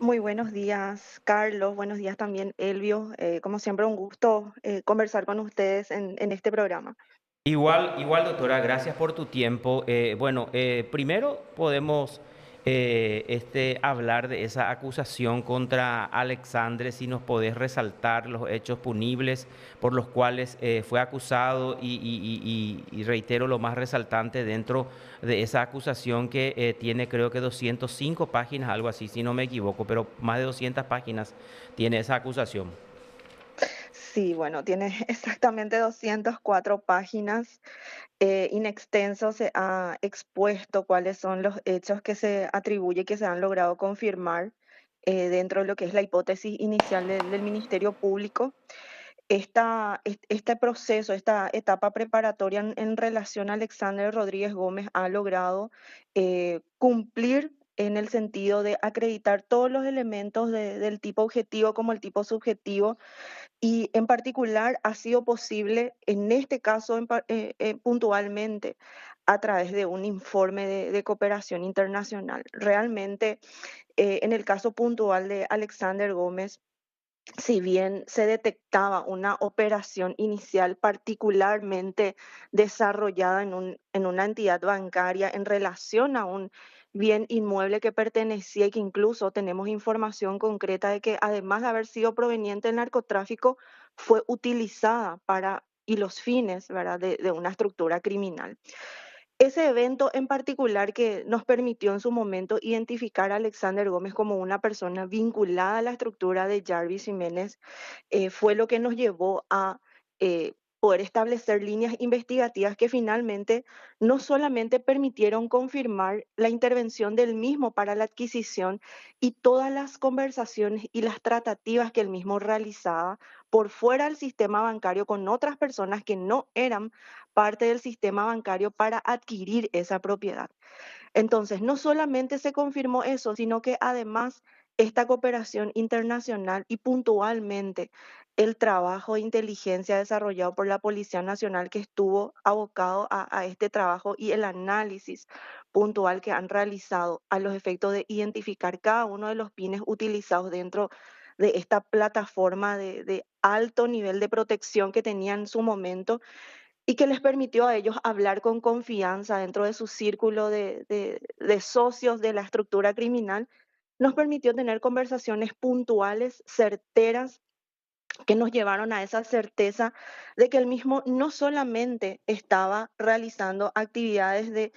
Muy buenos días, Carlos. Buenos días también, Elvio. Como siempre, un gusto conversar con ustedes en este programa. Igual, doctora, gracias por tu tiempo. Primero podemos hablar de esa acusación contra Alexandre, si nos podés resaltar los hechos punibles por los cuales fue acusado y reitero lo más resaltante dentro de esa acusación que tiene creo que 205 páginas, algo así, si no me equivoco, pero más de 200 páginas tiene esa acusación. Sí, bueno, tiene exactamente 204 páginas. In extenso se ha expuesto cuáles son los hechos que se atribuye que se han logrado confirmar dentro de lo que es la hipótesis inicial del Ministerio Público. Este proceso, esta etapa preparatoria en relación a Alexander Rodríguez Gómez ha logrado cumplir en el sentido de acreditar todos los elementos del tipo objetivo como el tipo subjetivo, y en particular ha sido posible en este caso puntualmente a través de un informe de cooperación internacional. Realmente, en el caso puntual de Alexander Gómez, si bien se detectaba una operación inicial particularmente desarrollada en una entidad bancaria en relación a un bien inmueble que pertenecía y que incluso tenemos información concreta de que además de haber sido proveniente del narcotráfico, fue utilizada para y los fines, ¿verdad?, de una estructura criminal. Ese evento en particular que nos permitió en su momento identificar a Alexander Gómez como una persona vinculada a la estructura de Jarvis Jiménez, fue lo que nos llevó a poder establecer líneas investigativas que finalmente no solamente permitieron confirmar la intervención del mismo para la adquisición y todas las conversaciones y las tratativas que el mismo realizaba por fuera del sistema bancario con otras personas que no eran parte del sistema bancario para adquirir esa propiedad. Entonces, no solamente se confirmó eso, sino que además esta cooperación internacional y puntualmente el trabajo de inteligencia desarrollado por la Policía Nacional, que estuvo abocado a este trabajo, y el análisis puntual que han realizado a los efectos de identificar cada uno de los pines utilizados dentro de esta plataforma de alto nivel de protección que tenía en su momento, y que les permitió a ellos hablar con confianza dentro de su círculo de socios de la estructura criminal, nos permitió tener conversaciones puntuales, certeras, que nos llevaron a esa certeza de que el mismo no solamente estaba realizando actividades de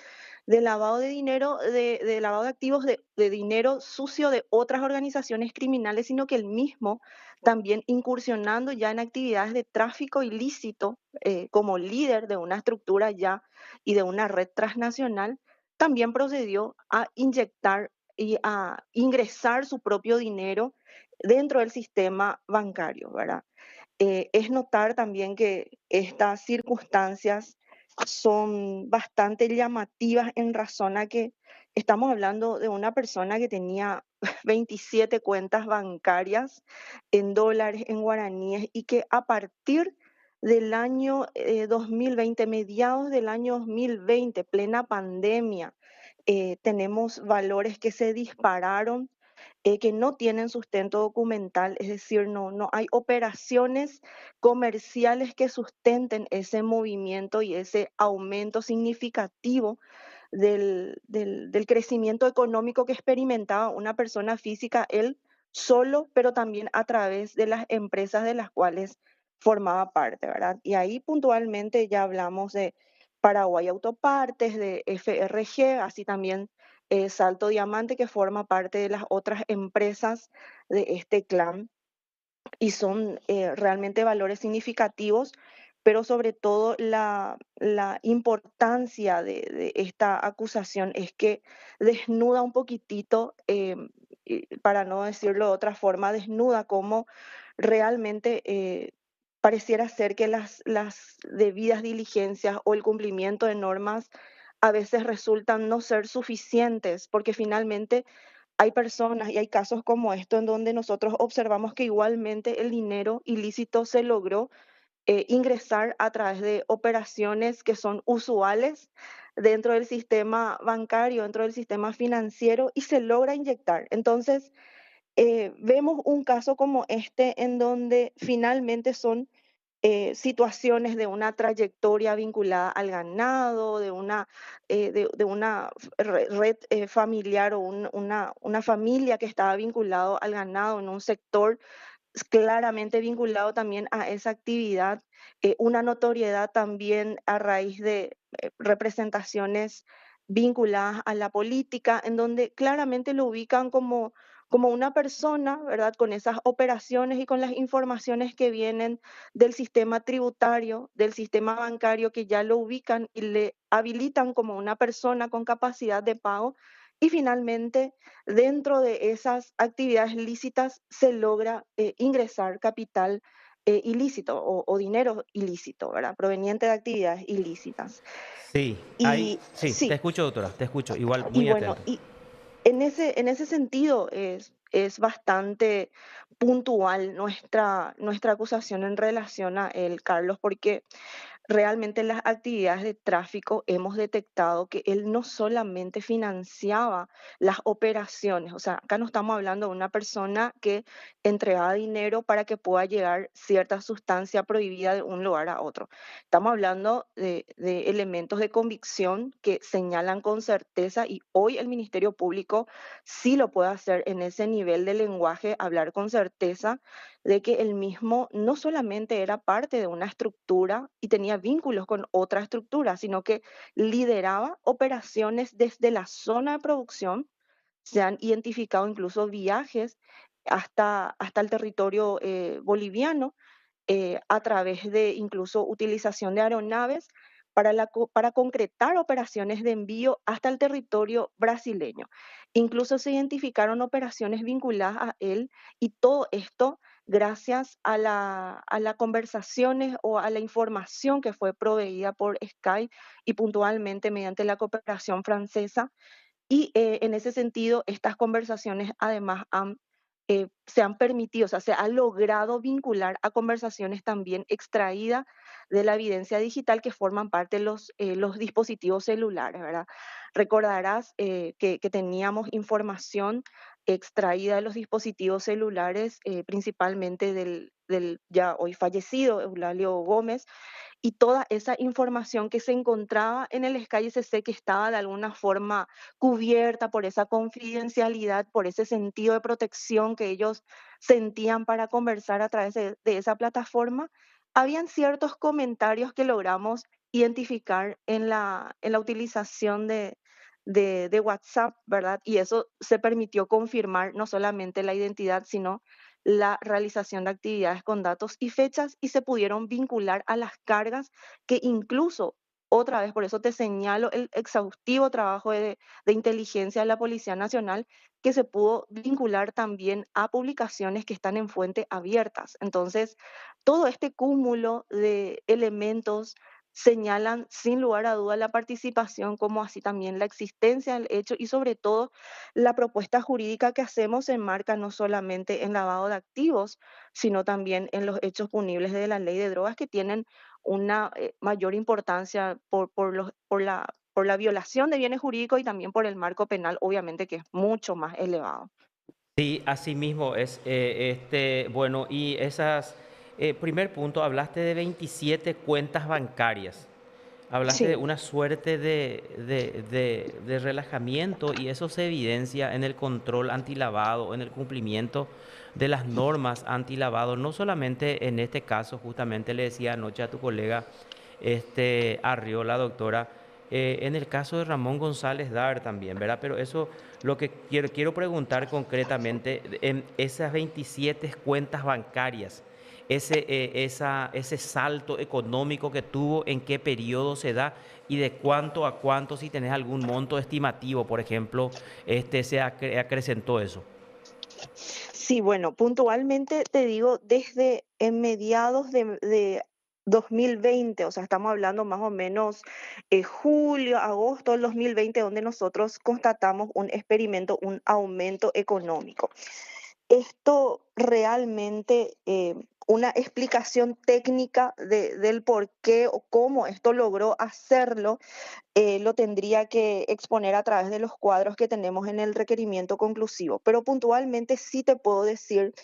lavado de dinero, de lavado de activos de dinero sucio de otras organizaciones criminales, sino que el mismo también incursionando ya en actividades de tráfico ilícito, como líder de una estructura ya y de una red transnacional, también procedió a inyectar y a ingresar su propio dinero dentro del sistema bancario, ¿verdad? Es notar también que estas circunstancias son bastante llamativas en razón a que estamos hablando de una persona que tenía 27 cuentas bancarias en dólares, en guaraníes, y que a partir del año 2020, mediados del año 2020, plena pandemia, tenemos valores que se dispararon, que no tienen sustento documental, es decir, no hay operaciones comerciales que sustenten ese movimiento y ese aumento significativo del crecimiento económico que experimentaba una persona física, él solo, pero también a través de las empresas de las cuales formaba parte, ¿verdad? Y ahí puntualmente ya hablamos de Paraguay Autopartes, de FRG, así también Salto Diamante, que forma parte de las otras empresas de este clan, y son realmente valores significativos, pero sobre todo la importancia de esta acusación es que desnuda un poquitito, para no decirlo de otra forma, desnuda cómo realmente pareciera ser que las debidas diligencias o el cumplimiento de normas a veces resultan no ser suficientes, porque finalmente hay personas y hay casos como esto en donde nosotros observamos que igualmente el dinero ilícito se logró ingresar a través de operaciones que son usuales dentro del sistema bancario, dentro del sistema financiero, y se logra inyectar. Entonces, vemos un caso como este en donde finalmente son situaciones de una trayectoria vinculada al ganado, de una red familiar o una familia que estaba vinculado al ganado en un sector claramente vinculado también a esa actividad, una notoriedad también a raíz de representaciones vinculadas a la política, en donde claramente lo ubican como una persona, ¿verdad? Con esas operaciones y con las informaciones que vienen del sistema tributario, del sistema bancario, que ya lo ubican y le habilitan como una persona con capacidad de pago. Y finalmente, dentro de esas actividades lícitas se logra ingresar capital ilícito o dinero ilícito, ¿verdad? Proveniente de actividades ilícitas. Sí, ahí, Y sí, te sí, escucho, doctora, te escucho, igual y muy bueno, atento. y en ese sentido es bastante puntual nuestra acusación en relación a él, Carlos, porque realmente en las actividades de tráfico hemos detectado que él no solamente financiaba las operaciones, o sea, acá no estamos hablando de una persona que entregaba dinero para que pueda llegar cierta sustancia prohibida de un lugar a otro. Estamos hablando de elementos de convicción que señalan con certeza y hoy el Ministerio Público sí lo puede hacer en ese nivel de lenguaje, hablar con certeza de que él mismo no solamente era parte de una estructura y tenía vínculos con otra estructura, sino que lideraba operaciones desde la zona de producción. Se han identificado incluso viajes hasta el territorio boliviano a través de incluso utilización de aeronaves para concretar operaciones de envío hasta el territorio brasileño. Incluso se identificaron operaciones vinculadas a él y todo esto gracias a las conversaciones o a la información que fue proveída por Skype y puntualmente mediante la cooperación francesa y en ese sentido, estas conversaciones además se han permitido, o sea, se ha logrado vincular a conversaciones también extraídas de la evidencia digital que forman parte de los dispositivos celulares, ¿verdad? Recordarás que teníamos información extraída de los dispositivos celulares, principalmente del ya hoy fallecido Eulalio Gómez, y toda esa información que se encontraba en el SkySC que estaba de alguna forma cubierta por esa confidencialidad, por ese sentido de protección que ellos sentían para conversar a través de esa plataforma, habían ciertos comentarios que logramos identificar en la utilización de WhatsApp, ¿verdad? Y eso se permitió confirmar no solamente la identidad, sino la realización de actividades con datos y fechas y se pudieron vincular a las cargas que incluso, otra vez, por eso te señalo el exhaustivo trabajo de inteligencia de la Policía Nacional, que se pudo vincular también a publicaciones que están en fuentes abiertas. Entonces, todo este cúmulo de elementos señalan sin lugar a duda la participación, como así también la existencia del hecho y sobre todo la propuesta jurídica que hacemos se enmarca no solamente en lavado de activos, sino también en los hechos punibles de la ley de drogas que tienen una mayor importancia por la violación de bienes jurídicos y también por el marco penal, obviamente que es mucho más elevado. Sí, así mismo es, bueno, y esas, primer punto, hablaste de 27 cuentas bancarias. Hablaste de Sí, una suerte de relajamiento y eso se evidencia en el control antilavado, en el cumplimiento de las normas antilavado, no solamente en este caso, justamente le decía anoche a tu colega Arriola, doctora, en el caso de Ramón González Dar también, ¿verdad? Pero eso, lo que quiero preguntar concretamente, en esas 27 cuentas bancarias, ese salto económico que tuvo, en qué periodo se da y de cuánto a cuánto, si tenés algún monto estimativo, por ejemplo, acrecentó eso. sí, bueno, puntualmente te digo, desde en mediados de 2020, o sea, estamos hablando más o menos julio, agosto del 2020, donde nosotros constatamos un experimento, un aumento económico. Esto realmente una explicación técnica del por qué o cómo esto logró hacerlo, lo tendría que exponer a través de los cuadros que tenemos en el requerimiento conclusivo. Pero puntualmente sí te puedo decir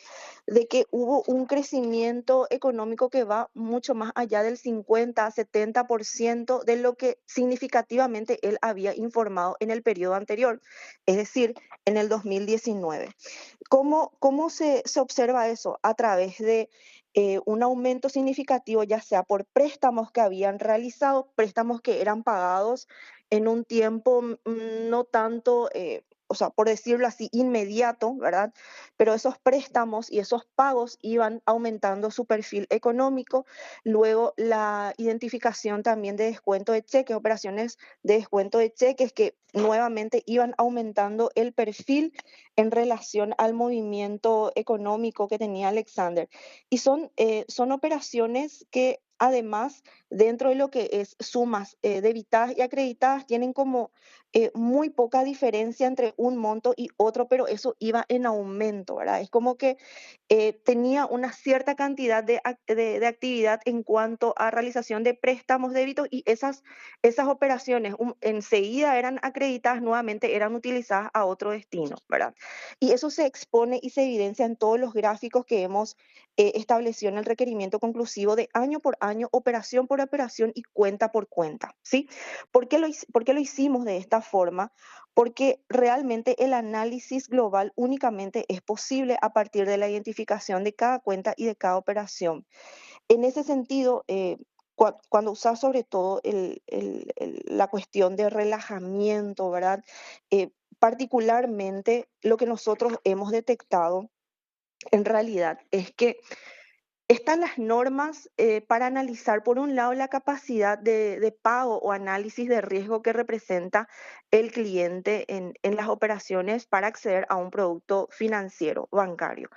de que hubo un crecimiento económico que va mucho más allá del 50-70% de lo que significativamente él había informado en el periodo anterior, es decir, en el 2019. ¿Cómo se observa eso? A través de un aumento significativo, ya sea por préstamos que habían realizado, préstamos que eran pagados en un tiempo no tanto, o sea, por decirlo así, inmediato, ¿verdad? Pero esos préstamos y esos pagos iban aumentando su perfil económico. Luego, la identificación también de descuento de cheques, operaciones de descuento de cheques que nuevamente iban aumentando el perfil en relación al movimiento económico que tenía Alexander. Y son operaciones que además, dentro de lo que es sumas debitadas y acreditadas, tienen como muy poca diferencia entre un monto y otro, pero eso iba en aumento, ¿verdad? Es como que tenía una cierta cantidad de actividad en cuanto a realización de préstamos débitos y esas operaciones enseguida eran acreditadas, nuevamente eran utilizadas a otro destino, ¿verdad? Y eso se expone y se evidencia en todos los gráficos que hemos establecido en el requerimiento conclusivo de año por año, operación por operación y cuenta por cuenta, ¿sí? ¿Por qué lo hicimos de esta forma? Porque realmente el análisis global únicamente es posible a partir de la identificación de cada cuenta y de cada operación. En ese sentido, cuando usas sobre todo la cuestión de relajamiento, ¿verdad? Particularmente lo que nosotros hemos detectado en realidad es que están las normas para analizar, por un lado, la capacidad de pago o análisis de riesgo que representa el cliente en las operaciones para acceder a un producto financiero, bancario.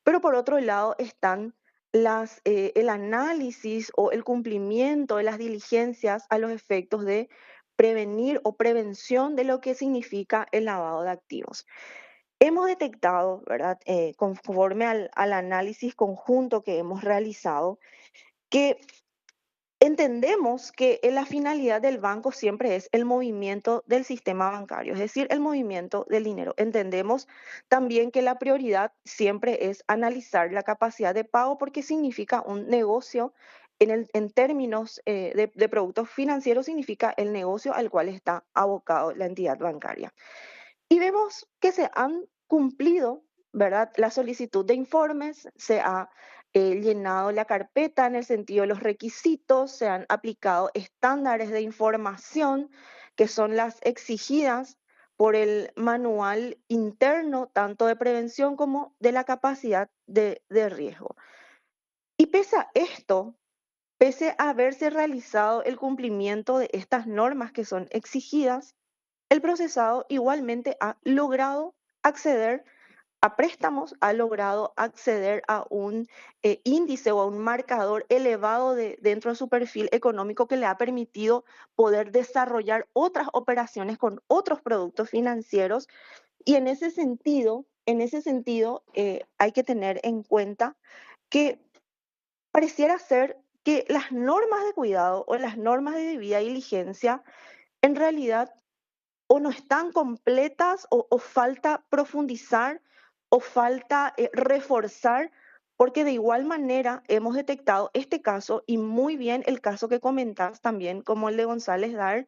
Pero por otro lado están el análisis o el cumplimiento de las diligencias a los efectos de prevenir o prevención de lo que significa el lavado de activos. Hemos detectado, ¿verdad? Conforme al análisis conjunto que hemos realizado, que entendemos que la finalidad del banco siempre es el movimiento del sistema bancario, es decir, el movimiento del dinero. Entendemos también que la prioridad siempre es analizar la capacidad de pago porque significa un negocio. En términos de productos financieros, significa el negocio al cual está abocado la entidad bancaria. Y vemos que se han cumplido, ¿verdad? La solicitud de informes, se ha llenado la carpeta en el sentido de los requisitos, se han aplicado estándares de información que son las exigidas por el manual interno, tanto de prevención como de la capacidad de riesgo. Y pese a esto, pese a haberse realizado el cumplimiento de estas normas que son exigidas, el procesado igualmente ha logrado acceder a préstamos, ha logrado acceder a un índice o a un marcador elevado dentro de su perfil económico que le ha permitido poder desarrollar otras operaciones con otros productos financieros. Y en ese sentido, hay que tener en cuenta que pareciera ser que las normas de cuidado o las normas de debida diligencia en realidad o no están completas o falta profundizar o falta reforzar, porque de igual manera hemos detectado este caso y muy bien el caso que comentas también, como el de González Dar,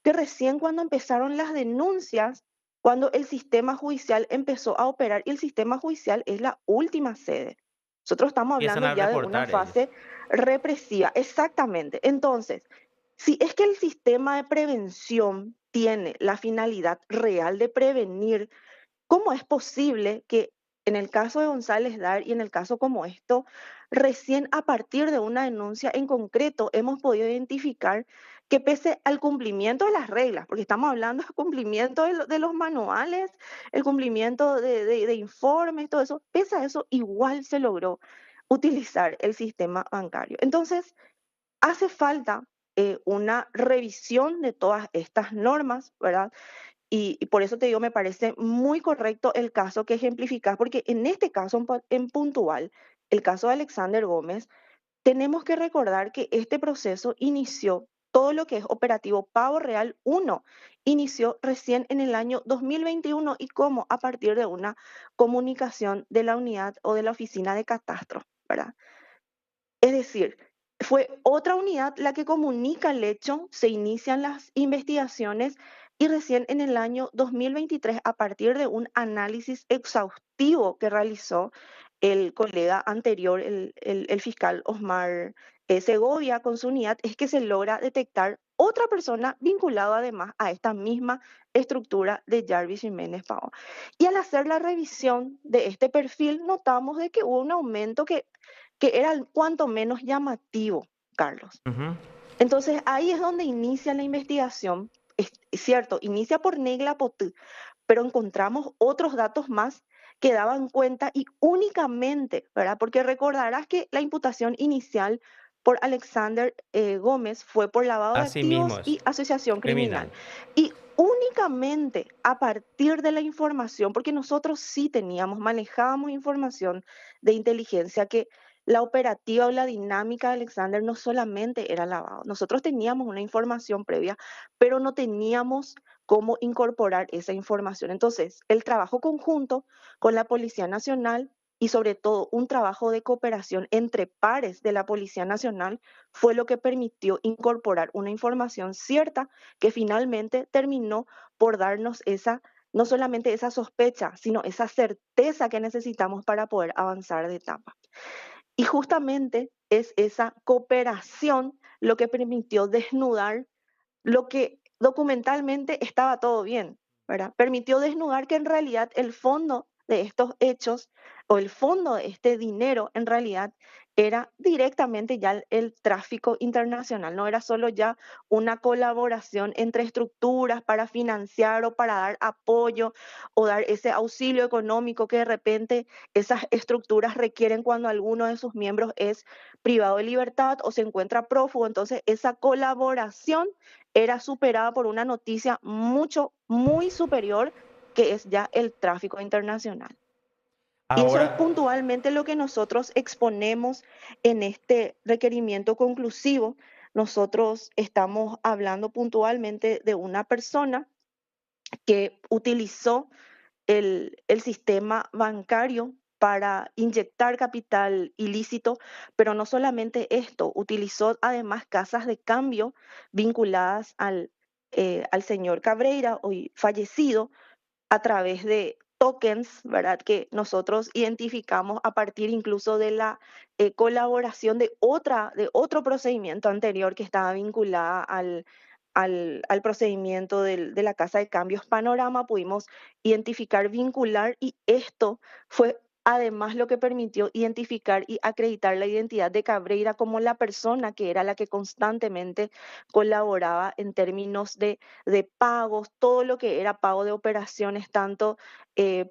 que recién cuando empezaron las denuncias, cuando el sistema judicial empezó a operar, y el sistema judicial es la última sede. Nosotros estamos Empiezan hablando a ya de una reportar fase ellos. represiva, exactamente. Entonces, si es que el sistema de prevención tiene la finalidad real de prevenir, ¿cómo es posible que en el caso de González Dar y en el caso como esto, recién a partir de una denuncia en concreto hemos podido identificar que pese al cumplimiento de las reglas, porque estamos hablando de cumplimiento de los manuales, el cumplimiento de informes, todo eso, pese a eso igual se logró utilizar el sistema bancario? Entonces, hace falta una revisión de todas estas normas, ¿verdad? Y por eso te digo, me parece muy correcto el caso que ejemplificas, porque en este caso en puntual el caso de Alexander Gómez, tenemos que recordar que este proceso inició, todo lo que es operativo Pavo Real 1, inició recién en el año 2021 y cómo a partir de una comunicación de la unidad o de la oficina de catastro, ¿verdad? Es decir, fue otra unidad la que comunica el hecho, se inician las investigaciones y recién en el año 2023, a partir de un análisis exhaustivo que realizó el colega anterior, el fiscal Osmar Segovia, con su unidad, es que se logra detectar otra persona vinculada además a esta misma estructura de Jarvis Jiménez Pao. Y al hacer la revisión de este perfil, notamos de que hubo un aumento que era cuanto menos llamativo, Carlos. Ujú. Entonces ahí es donde inicia la investigación. Es cierto, inicia por Negla Potú, pero encontramos otros datos más que daban cuenta y únicamente, ¿verdad? Porque recordarás que la imputación inicial por Alexander Gómez fue por lavado de Así mismo activos es, y asociación criminal. criminal. Y únicamente a partir de la información, porque nosotros sí teníamos, manejábamos información de inteligencia que la operativa o la dinámica de Alexander no solamente era lavado. Nosotros teníamos una información previa, pero no teníamos cómo incorporar esa información. Entonces, el trabajo conjunto con la Policía Nacional y sobre todo un trabajo de cooperación entre pares de la Policía Nacional fue lo que permitió incorporar una información cierta que finalmente terminó por darnos esa, no solamente esa sospecha, sino esa certeza que necesitamos para poder avanzar de etapa. Y justamente es esa cooperación lo que permitió desnudar lo que documentalmente estaba todo bien, ¿verdad? Permitió desnudar que en realidad el fondo de estos hechos o el fondo de este dinero en realidad era directamente ya el tráfico internacional, no era solo ya una colaboración entre estructuras para financiar o para dar apoyo o dar ese auxilio económico que de repente esas estructuras requieren cuando alguno de sus miembros es privado de libertad o se encuentra prófugo. Entonces, esa colaboración era superada por una noticia mucho, muy superior, que es ya el tráfico internacional. Y eso es Ahora, puntualmente lo que nosotros exponemos en este requerimiento conclusivo. Nosotros estamos hablando puntualmente de una persona que utilizó el sistema bancario para inyectar capital ilícito, pero no solamente esto, utilizó además casas de cambio vinculadas al señor Cabreira, hoy fallecido, a través de tokens, ¿verdad? Que nosotros identificamos a partir incluso de la colaboración de otro procedimiento anterior que estaba vinculada al procedimiento de la Casa de Cambios Panorama, pudimos identificar, vincular y esto fue además lo que permitió identificar y acreditar la identidad de Cabreira como la persona que era la que constantemente colaboraba en términos de pagos, todo lo que era pago de operaciones, tanto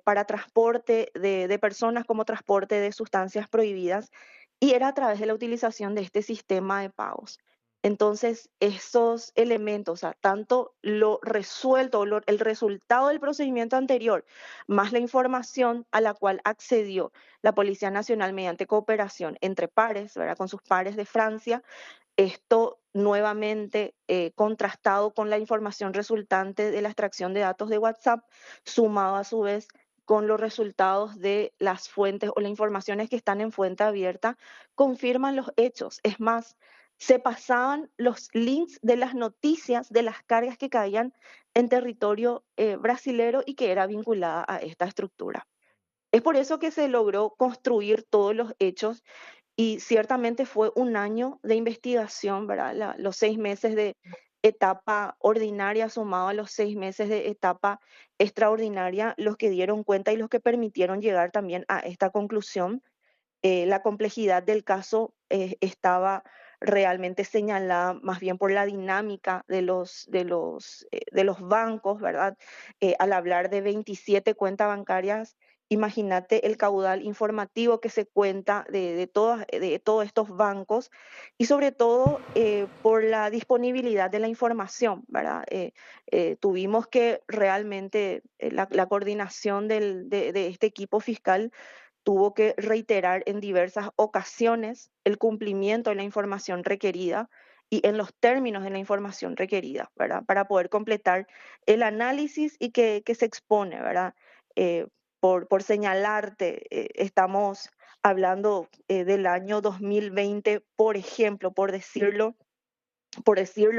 para transporte de personas como transporte de sustancias prohibidas, y era a través de la utilización de este sistema de pagos. Entonces, esos elementos, o sea, tanto lo resuelto, el resultado del procedimiento anterior, más la información a la cual accedió la Policía Nacional mediante cooperación entre pares, ¿verdad? Con sus pares de Francia, esto nuevamente contrastado con la información resultante de la extracción de datos de WhatsApp, sumado a su vez con los resultados de las fuentes o las informaciones que están en fuente abierta, confirman los hechos. Es más, se pasaban los links de las noticias de las cargas que caían en territorio brasilero y que era vinculada a esta estructura. Es por eso que se logró construir todos los hechos y ciertamente fue un año de investigación, ¿verdad? Los 6 meses de etapa ordinaria sumado a los 6 meses de etapa extraordinaria, los que dieron cuenta y los que permitieron llegar también a esta conclusión. La complejidad del caso estaba realmente señalada más bien por la dinámica de los bancos, ¿verdad? Al hablar de 27 cuentas bancarias, imagínate el caudal informativo que se cuenta de todos estos bancos y sobre todo por la disponibilidad de la información, ¿verdad? Tuvimos que realmente la coordinación de este equipo fiscal tuvo que reiterar en diversas ocasiones el cumplimiento de la información requerida y en los términos de la información requerida, ¿verdad? Para poder completar el análisis y que se expone, ¿verdad? Eh, por señalarte, estamos hablando del año 2020, por ejemplo, por decirlo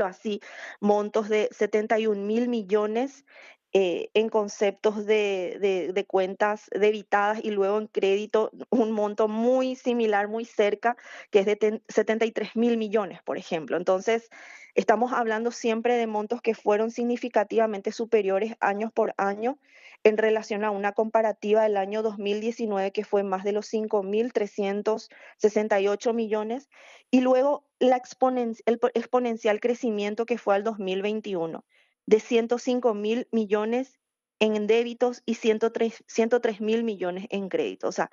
así, montos de 71.000 millones en conceptos de cuentas debitadas y luego en crédito, un monto muy similar, muy cerca, que es de 73.000 millones, por ejemplo. Entonces, estamos hablando siempre de montos que fueron significativamente superiores años por año en relación a una comparativa del año 2019, que fue más de los 5.368 millones, y luego el exponencial crecimiento que fue al 2021, de 105.000 millones en débitos y 103.000 millones en créditos. O sea,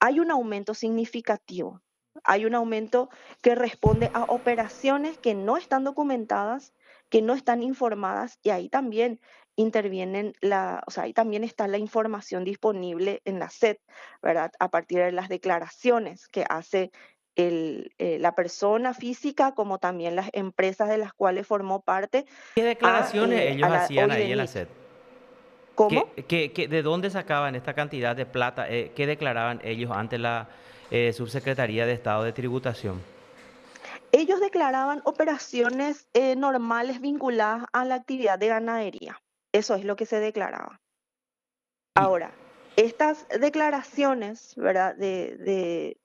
hay un aumento significativo, hay un aumento que responde a operaciones que no están documentadas, que no están informadas, y ahí también o sea, ahí también está la información disponible en la SED, ¿verdad? A partir de las declaraciones que hace la persona física, como también las empresas de las cuales formó parte, ¿Qué declaraciones a ellos la hacían hoy de ahí en la NIT. SED? ¿Cómo? ¿De dónde sacaban esta cantidad de plata? ¿Qué declaraban ellos ante la Subsecretaría de Estado de Tributación? Ellos declaraban operaciones normales vinculadas a la actividad de ganadería. Eso es lo que se declaraba. Y, Ahora, estas declaraciones, ¿verdad? De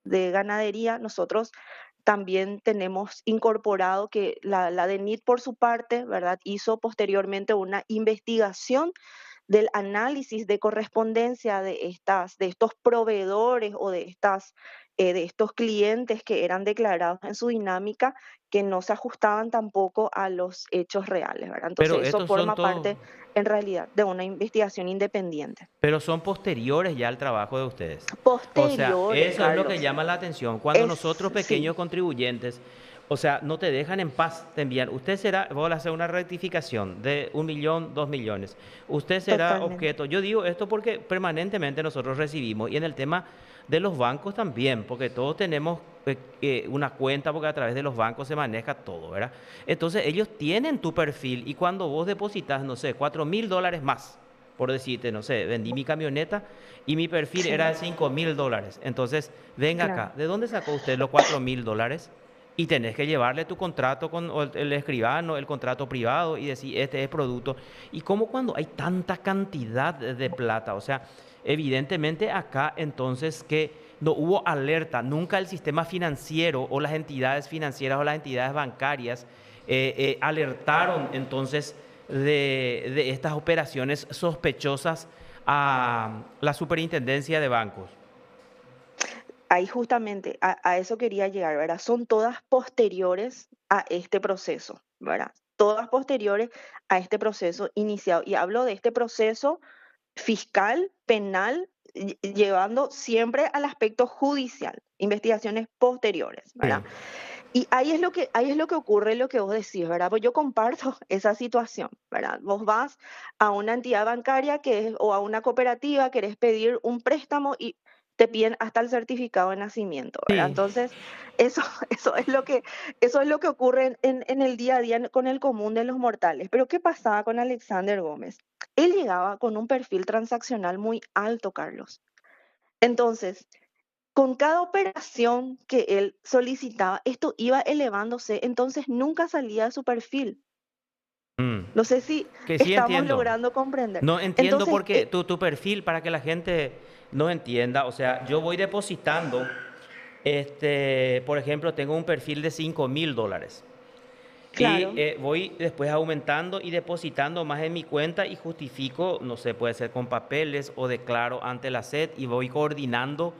ganadería, nosotros también tenemos incorporado que la DENIT, por su parte, ¿verdad? Hizo posteriormente una investigación del análisis de correspondencia de estos proveedores o de estos clientes que eran declarados en su dinámica, que no se ajustaban tampoco a los hechos reales, ¿verdad? pero Entonces eso estos son forma todos, parte en realidad de una investigación independiente. pero son posteriores ya al trabajo de ustedes. O sea, Posteriores, eso es lo que Carlos. llama la atención. Cuando nosotros Sí, pequeños contribuyentes, o sea, no te dejan en paz, te envían, usted será, vos le hacer una rectificación de 1 millón, 2 millones. Usted será totalmente. objeto. Yo digo esto porque permanentemente nosotros recibimos, y en el tema de los bancos también, porque todos tenemos una cuenta, porque a través de los bancos se maneja todo, ¿verdad? Entonces ellos tienen tu perfil y cuando vos depositas, no sé, $4.000 más, por decirte, no sé, vendí mi camioneta y mi perfil era Sí, de $5.000. Entonces, venga claro. acá, ¿de dónde sacó usted los $4.000? Y tenés que llevarle tu contrato con o el escribano, el contrato privado y decir, este es producto. Y como cuando hay tanta cantidad de plata, o sea, evidentemente acá entonces que no hubo alerta, nunca el sistema financiero o las entidades financieras o las entidades bancarias alertaron entonces de estas operaciones sospechosas a la superintendencia de bancos. Ahí justamente a eso quería llegar, ¿verdad? Son todas posteriores a este proceso, ¿verdad? Todas posteriores a este proceso iniciado. Y hablo de este proceso fiscal, penal, llevando siempre al aspecto judicial, investigaciones posteriores, ¿verdad? Sí. Y ahí es lo que ocurre, lo que vos decís, ¿verdad? Pues yo comparto esa situación, ¿verdad? Vos vas a una entidad bancaria o a una cooperativa, querés pedir un préstamo y te piden hasta el certificado de nacimiento, ¿verdad? Sí. Entonces, eso, eso es lo que ocurre en el día a día con el común de los mortales. Pero ¿qué pasaba con Alexander Gómez? Él llegaba con un perfil transaccional muy alto, Carlos. Entonces, con cada operación que él solicitaba, esto iba elevándose, entonces nunca salía de su perfil. Mm. No sé si Que sí estamos entiendo. logrando comprender. No entiendo Entonces, porque tu perfil, para que la gente no entienda, o sea, yo voy depositando, por ejemplo, tengo un perfil de $5.000. Y claro, voy después aumentando y depositando más en mi cuenta y justifico, no sé, puede ser con papeles o declaro ante la SED y voy coordinando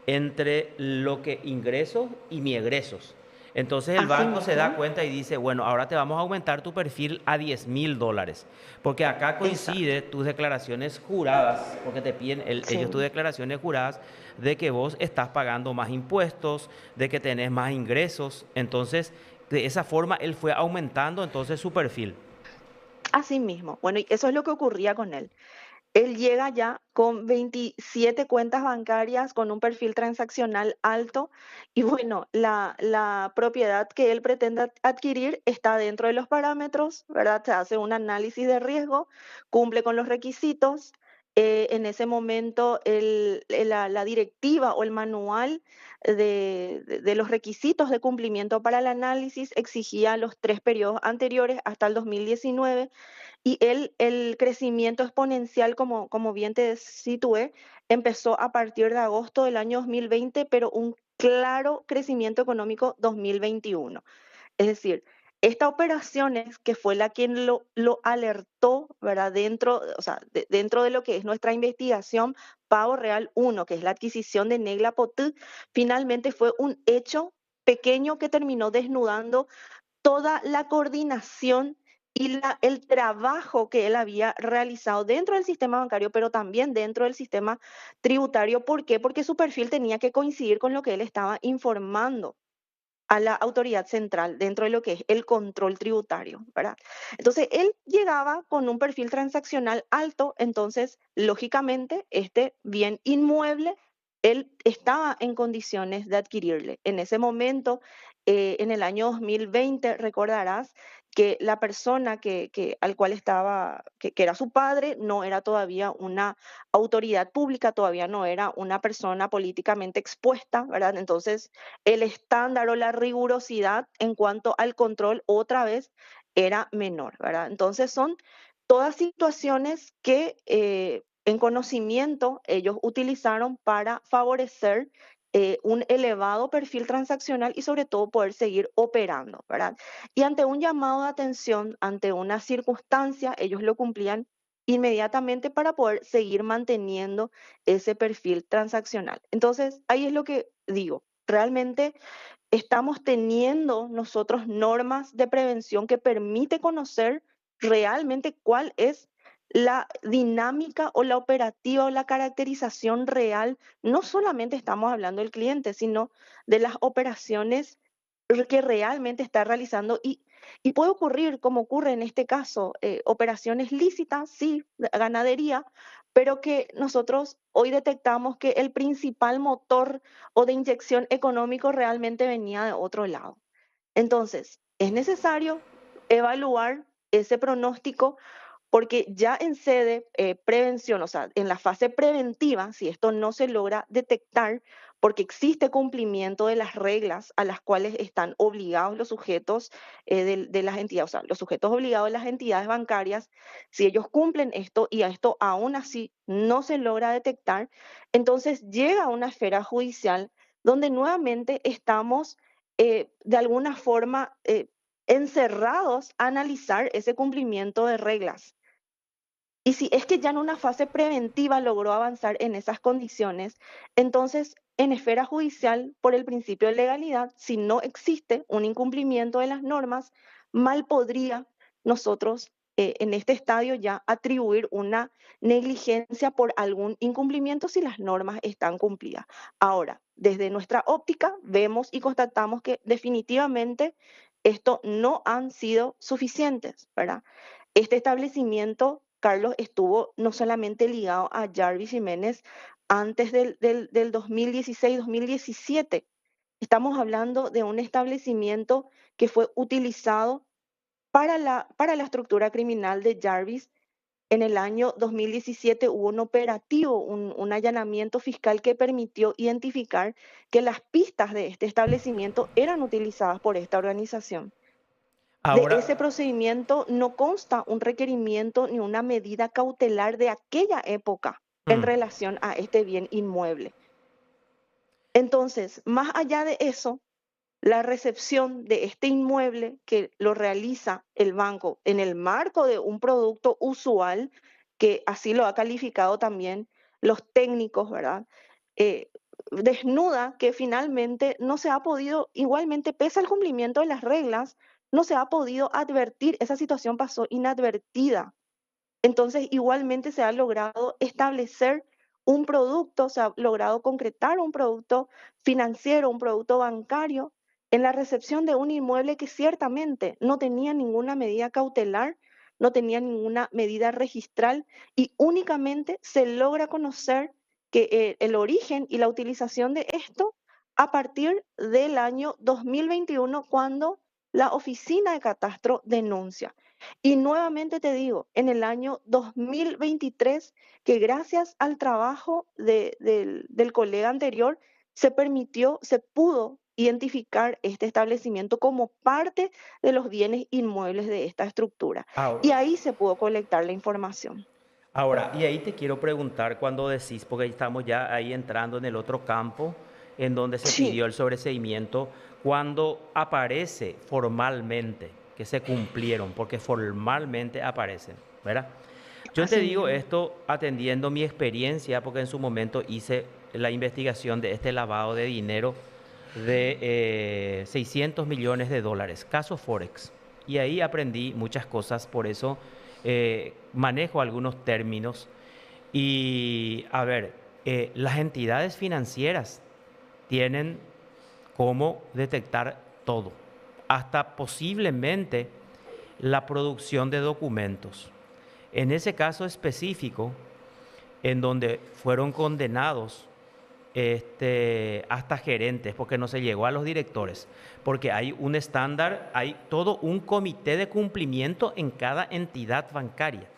entre lo que ingreso y mi egresos. Entonces el así banco se da mismo, cuenta y dice, bueno, ahora te vamos a aumentar tu perfil a $10.000, porque acá exacto. coincide tus declaraciones juradas, porque te piden ellos tus Sí, declaraciones juradas de que vos estás pagando más impuestos, de que tenés más ingresos. Entonces, de esa forma él fue aumentando entonces su perfil. así mismo. Bueno, y eso es lo que ocurría con él. Él llega ya con 27 cuentas bancarias, con un perfil transaccional alto y bueno, la propiedad que él pretende adquirir está dentro de los parámetros, ¿verdad? Se hace un análisis de riesgo, cumple con los requisitos. En ese momento, la directiva o el manual de los requisitos de cumplimiento para el análisis exigía los 3 periodos anteriores hasta el 2019 y el crecimiento exponencial, como bien te situé, empezó a partir de agosto del año 2020, pero un claro crecimiento económico 2021. Es decir, esta operaciones que fue la quien lo alertó, ¿verdad? Dentro, o sea, dentro de lo que es nuestra investigación, Pavo Real uno, que es la adquisición de Negla Potú, finalmente fue un hecho pequeño que terminó desnudando toda la coordinación y el trabajo que él había realizado dentro del sistema bancario, pero también dentro del sistema tributario. ¿Por qué? Porque su perfil tenía que coincidir con lo que él estaba informando a la autoridad central dentro de lo que es el control tributario, ¿verdad? Entonces, él llegaba con un perfil transaccional alto, entonces, lógicamente, este bien inmueble, él estaba en condiciones de adquirirle. En ese momento, en el año 2020, recordarás que la persona al cual estaba, que era su padre, no era todavía una autoridad pública, todavía no era una persona políticamente expuesta, ¿verdad? Entonces, el estándar o la rigurosidad en cuanto al control otra vez era menor, ¿verdad? Entonces son todas situaciones que en conocimiento ellos utilizaron para favorecer un elevado perfil transaccional y sobre todo poder seguir operando, ¿verdad? Y ante un llamado de atención, ante una circunstancia, ellos lo cumplían inmediatamente para poder seguir manteniendo ese perfil transaccional. Entonces, ahí es lo que digo, realmente estamos teniendo nosotros normas de prevención que permite conocer realmente cuál es la dinámica o la operativa o la caracterización real. No solamente estamos hablando del cliente, sino de las operaciones que realmente está realizando y puede ocurrir, como ocurre en este caso, operaciones lícitas, sí, de ganadería, pero que nosotros hoy detectamos que el principal motor o de inyección económico realmente venía de otro lado. Entonces, es necesario evaluar ese pronóstico porque ya en sede prevención, o sea, en la fase preventiva, si esto no se logra detectar, porque existe cumplimiento de las reglas a las cuales están obligados los sujetos de las entidades, o sea, los sujetos obligados de las entidades bancarias, si ellos cumplen esto y a esto aún así no se logra detectar, entonces llega a una esfera judicial donde nuevamente estamos de alguna forma encerrados a analizar ese cumplimiento de reglas. Y si es que ya en una fase preventiva logró avanzar en esas condiciones, entonces en esfera judicial, por el principio de legalidad, si no existe un incumplimiento de las normas, mal podría nosotros en este estadio ya atribuir una negligencia por algún incumplimiento si las normas están cumplidas. Ahora, desde nuestra óptica, vemos y constatamos que definitivamente esto no han sido suficientes, ¿verdad? Este establecimiento, Carlos, estuvo no solamente ligado a Jarvis Jiménez antes del 2016-2017. Estamos hablando de un establecimiento que fue utilizado para la estructura criminal de Jarvis. En el año 2017 hubo un operativo, un allanamiento fiscal que permitió identificar que las pistas de este establecimiento eran utilizadas por esta organización. De Ahora, ese procedimiento no consta un requerimiento ni una medida cautelar de aquella época en mm, relación a este bien inmueble. Entonces, más allá de eso, la recepción de este inmueble que lo realiza el banco en el marco de un producto usual, que así lo ha calificado también los técnicos, ¿verdad? Eh, Desnuda que finalmente no se ha podido, igualmente pese al cumplimiento de las reglas, no se ha podido advertir, esa situación pasó inadvertida. Entonces, igualmente se ha logrado establecer un producto, se ha logrado concretar un producto financiero, un producto bancario en la recepción de un inmueble que ciertamente no tenía ninguna medida cautelar, no tenía ninguna medida registral y únicamente se logra conocer que el origen y la utilización de esto a partir del año 2021, cuando la oficina de catastro denuncia. Y nuevamente te digo, en el año 2023, que gracias al trabajo del colega anterior, se pudo identificar este establecimiento como parte de los bienes inmuebles de esta estructura. Y Ahora, ahí se pudo colectar la información. ahora, y ahí te quiero preguntar cuando decís, porque ahí estamos ya ahí entrando en el otro campo en donde se Sí, pidió el sobreseimiento, cuando aparece formalmente que se cumplieron, porque formalmente aparecen, ¿verdad? Yo te así digo mismo. esto atendiendo mi experiencia, porque en su momento hice la investigación de este lavado de dinero de 600 millones de dólares, caso Forex. Y ahí aprendí muchas cosas, por eso manejo algunos términos. Y a ver, las entidades financieras tienen cómo detectar todo, hasta posiblemente la producción de documentos. En ese caso específico, en donde fueron condenados hasta gerentes, porque no se llegó a los directores, porque hay un estándar, hay todo un comité de cumplimiento en cada entidad bancaria.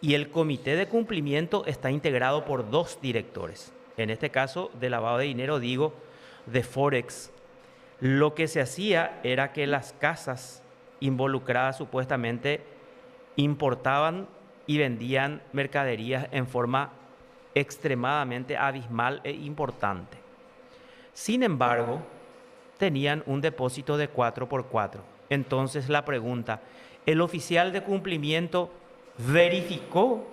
Y el comité de cumplimiento está integrado por dos directores. En este caso, de lavado de dinero, digo, de Forex. Lo que se hacía era que las casas involucradas supuestamente importaban y vendían mercaderías en forma extremadamente abismal e importante. Sin embargo, tenían un depósito de 4x4. Entonces la pregunta, ¿el oficial de cumplimiento verificó,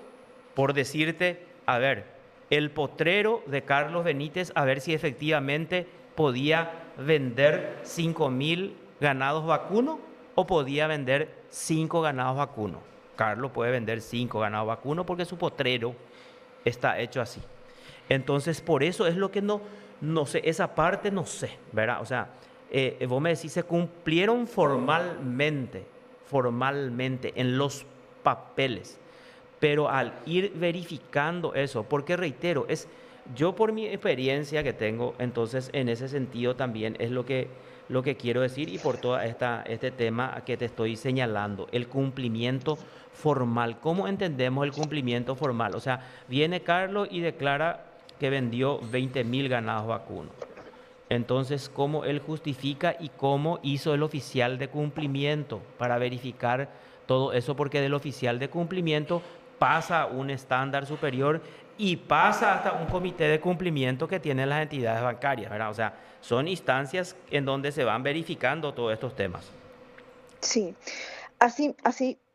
por decirte, a ver, el potrero de Carlos Benítez, a ver si efectivamente podía vender 5.000 ganados vacunos o podía vender 5 ganados vacunos? Carlos puede vender 5 ganados vacunos porque su potrero está hecho así. Entonces, por eso es lo que no sé, esa parte no sé, ¿verdad? O sea, vos me decís, se cumplieron formalmente en los papeles, pero al ir verificando eso, porque reitero, yo por mi experiencia que tengo, entonces en ese sentido también es lo que quiero decir y por todo este tema que te estoy señalando, el cumplimiento formal. ¿Cómo entendemos el cumplimiento formal? O sea, viene Carlos y declara que vendió 20.000 ganados vacunos. Entonces, ¿cómo él justifica y cómo hizo el oficial de cumplimiento para verificar todo eso? Porque del oficial de cumplimiento pasa a un estándar superior y pasa hasta un comité de cumplimiento que tienen las entidades bancarias, ¿verdad? O sea, son instancias en donde se van verificando todos estos temas. Sí, así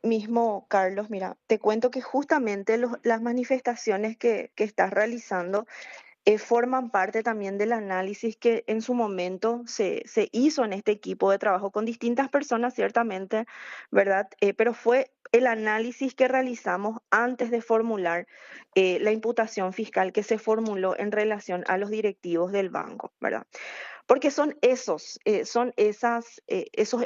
mismo, Carlos, mira, te cuento que justamente las manifestaciones que estás realizando forman parte también del análisis que en su momento se hizo en este equipo de trabajo con distintas personas, ciertamente, ¿verdad? Pero fue el análisis que realizamos antes de formular la imputación fiscal que se formuló en relación a los directivos del banco, ¿verdad? Porque esos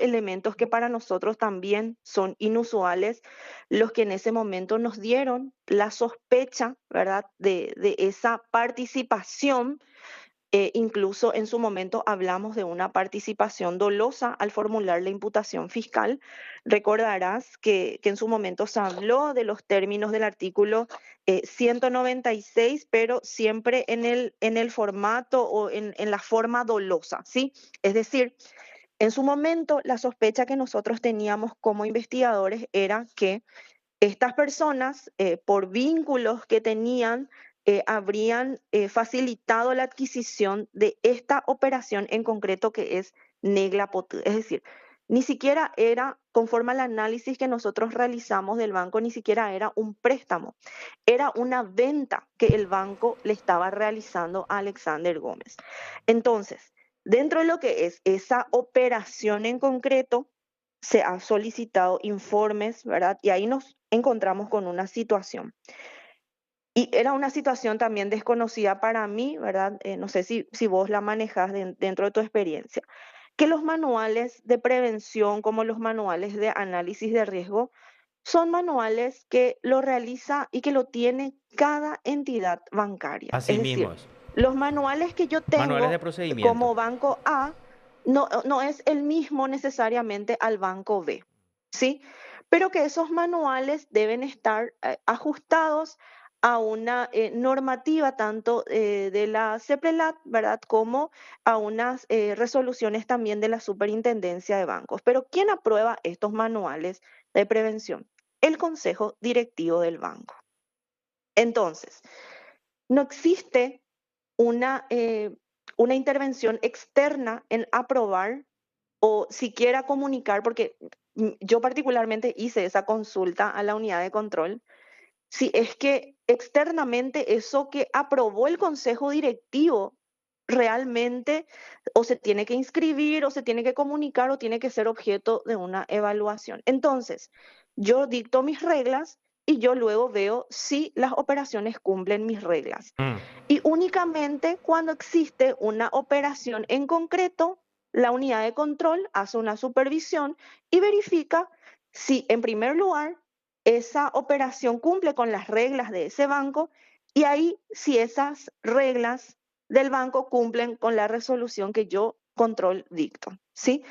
elementos que para nosotros también son inusuales, los que en ese momento nos dieron la sospecha, ¿verdad?, de esa participación. Incluso en su momento hablamos de una participación dolosa al formular la imputación fiscal. Recordarás que en su momento se habló de los términos del artículo 196, pero siempre en el formato o en la forma dolosa, ¿sí? Es decir, en su momento la sospecha que nosotros teníamos como investigadores era que estas personas, por vínculos que tenían, habrían facilitado la adquisición de esta operación en concreto que es Negla Pot. Es decir, ni siquiera era, conforme al análisis que nosotros realizamos del banco, ni siquiera era un préstamo, era una venta que el banco le estaba realizando a Alexander Gómez. Entonces, dentro de lo que es esa operación en concreto, se han solicitado informes, ¿verdad? Y ahí nos encontramos con una situación. Y era una situación también desconocida para mí, ¿verdad? No sé si vos la manejas dentro de tu experiencia, que los manuales de prevención como los manuales de análisis de riesgo son manuales que lo realiza y que lo tiene cada entidad bancaria. Así Es mismo decir, es. los manuales que yo Manuales de tengo procedimiento. como banco A no es el mismo necesariamente al banco B, ¿sí? Pero que esos manuales deben estar ajustados a una normativa tanto de la CEPRELAT, ¿verdad? Como a unas resoluciones también de la Superintendencia de Bancos. Pero ¿quién aprueba estos manuales de prevención? El Consejo Directivo del Banco. Entonces, no existe una, eh, una intervención externa en aprobar o siquiera comunicar, porque yo particularmente hice esa consulta a la unidad de control, si es que externamente eso que aprobó el consejo directivo realmente o se tiene que inscribir o se tiene que comunicar o tiene que ser objeto de una evaluación. Entonces, yo dicto mis reglas y yo luego veo si las operaciones cumplen mis reglas. Mm. Y únicamente cuando existe una operación en concreto, la unidad de control hace una supervisión y verifica si, en primer lugar, esa operación cumple con las reglas de ese banco y ahí si esas reglas del banco cumplen con la resolución que yo control dicto, ¿sí?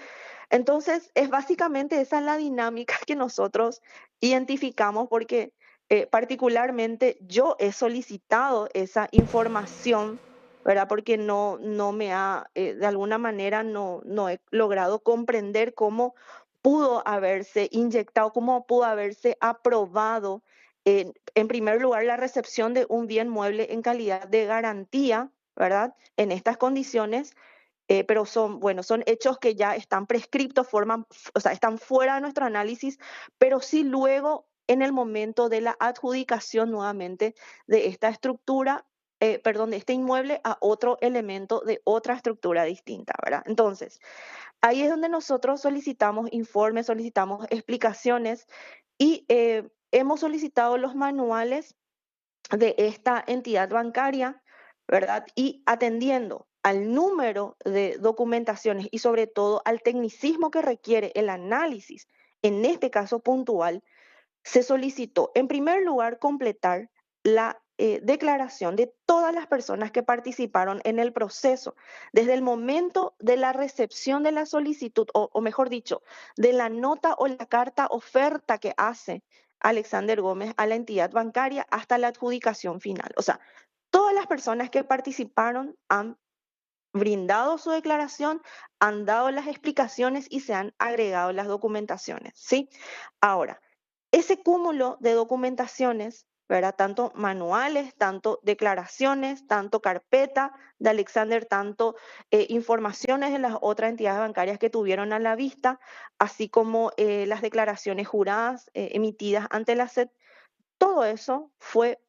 Entonces, es básicamente esa la dinámica que nosotros identificamos porque particularmente yo he solicitado esa información, ¿verdad? Porque no me ha, de alguna manera, no he logrado comprender cómo pudo haberse inyectado, cómo pudo haberse aprobado, en primer lugar, la recepción de un bien mueble en calidad de garantía, ¿verdad? En estas condiciones pero son, bueno, son hechos que ya están prescriptos, o sea, están fuera de nuestro análisis, pero sí luego en el momento de la adjudicación nuevamente de esta estructura, perdón, de este inmueble a otro elemento de otra estructura distinta, ¿verdad? Entonces, ahí es donde nosotros solicitamos informes, solicitamos explicaciones y hemos solicitado los manuales de esta entidad bancaria, ¿verdad? Y atendiendo al número de documentaciones y sobre todo al tecnicismo que requiere el análisis, en este caso puntual, se solicitó, en primer lugar, completar la declaración de todas las personas que participaron en el proceso, desde el momento de la recepción de la solicitud, o mejor dicho, de la nota o la carta oferta que hace Alexander Gómez a la entidad bancaria hasta la adjudicación final. O sea, todas las personas que participaron han brindado su declaración, han dado las explicaciones y se han agregado las documentaciones, ¿sí? Ahora, ese cúmulo de documentaciones, ¿verdad? Tanto manuales, tanto declaraciones, tanto carpeta de Alexander, tanto informaciones de las otras entidades bancarias que tuvieron a la vista, así como las declaraciones juradas emitidas ante la SED, todo eso fue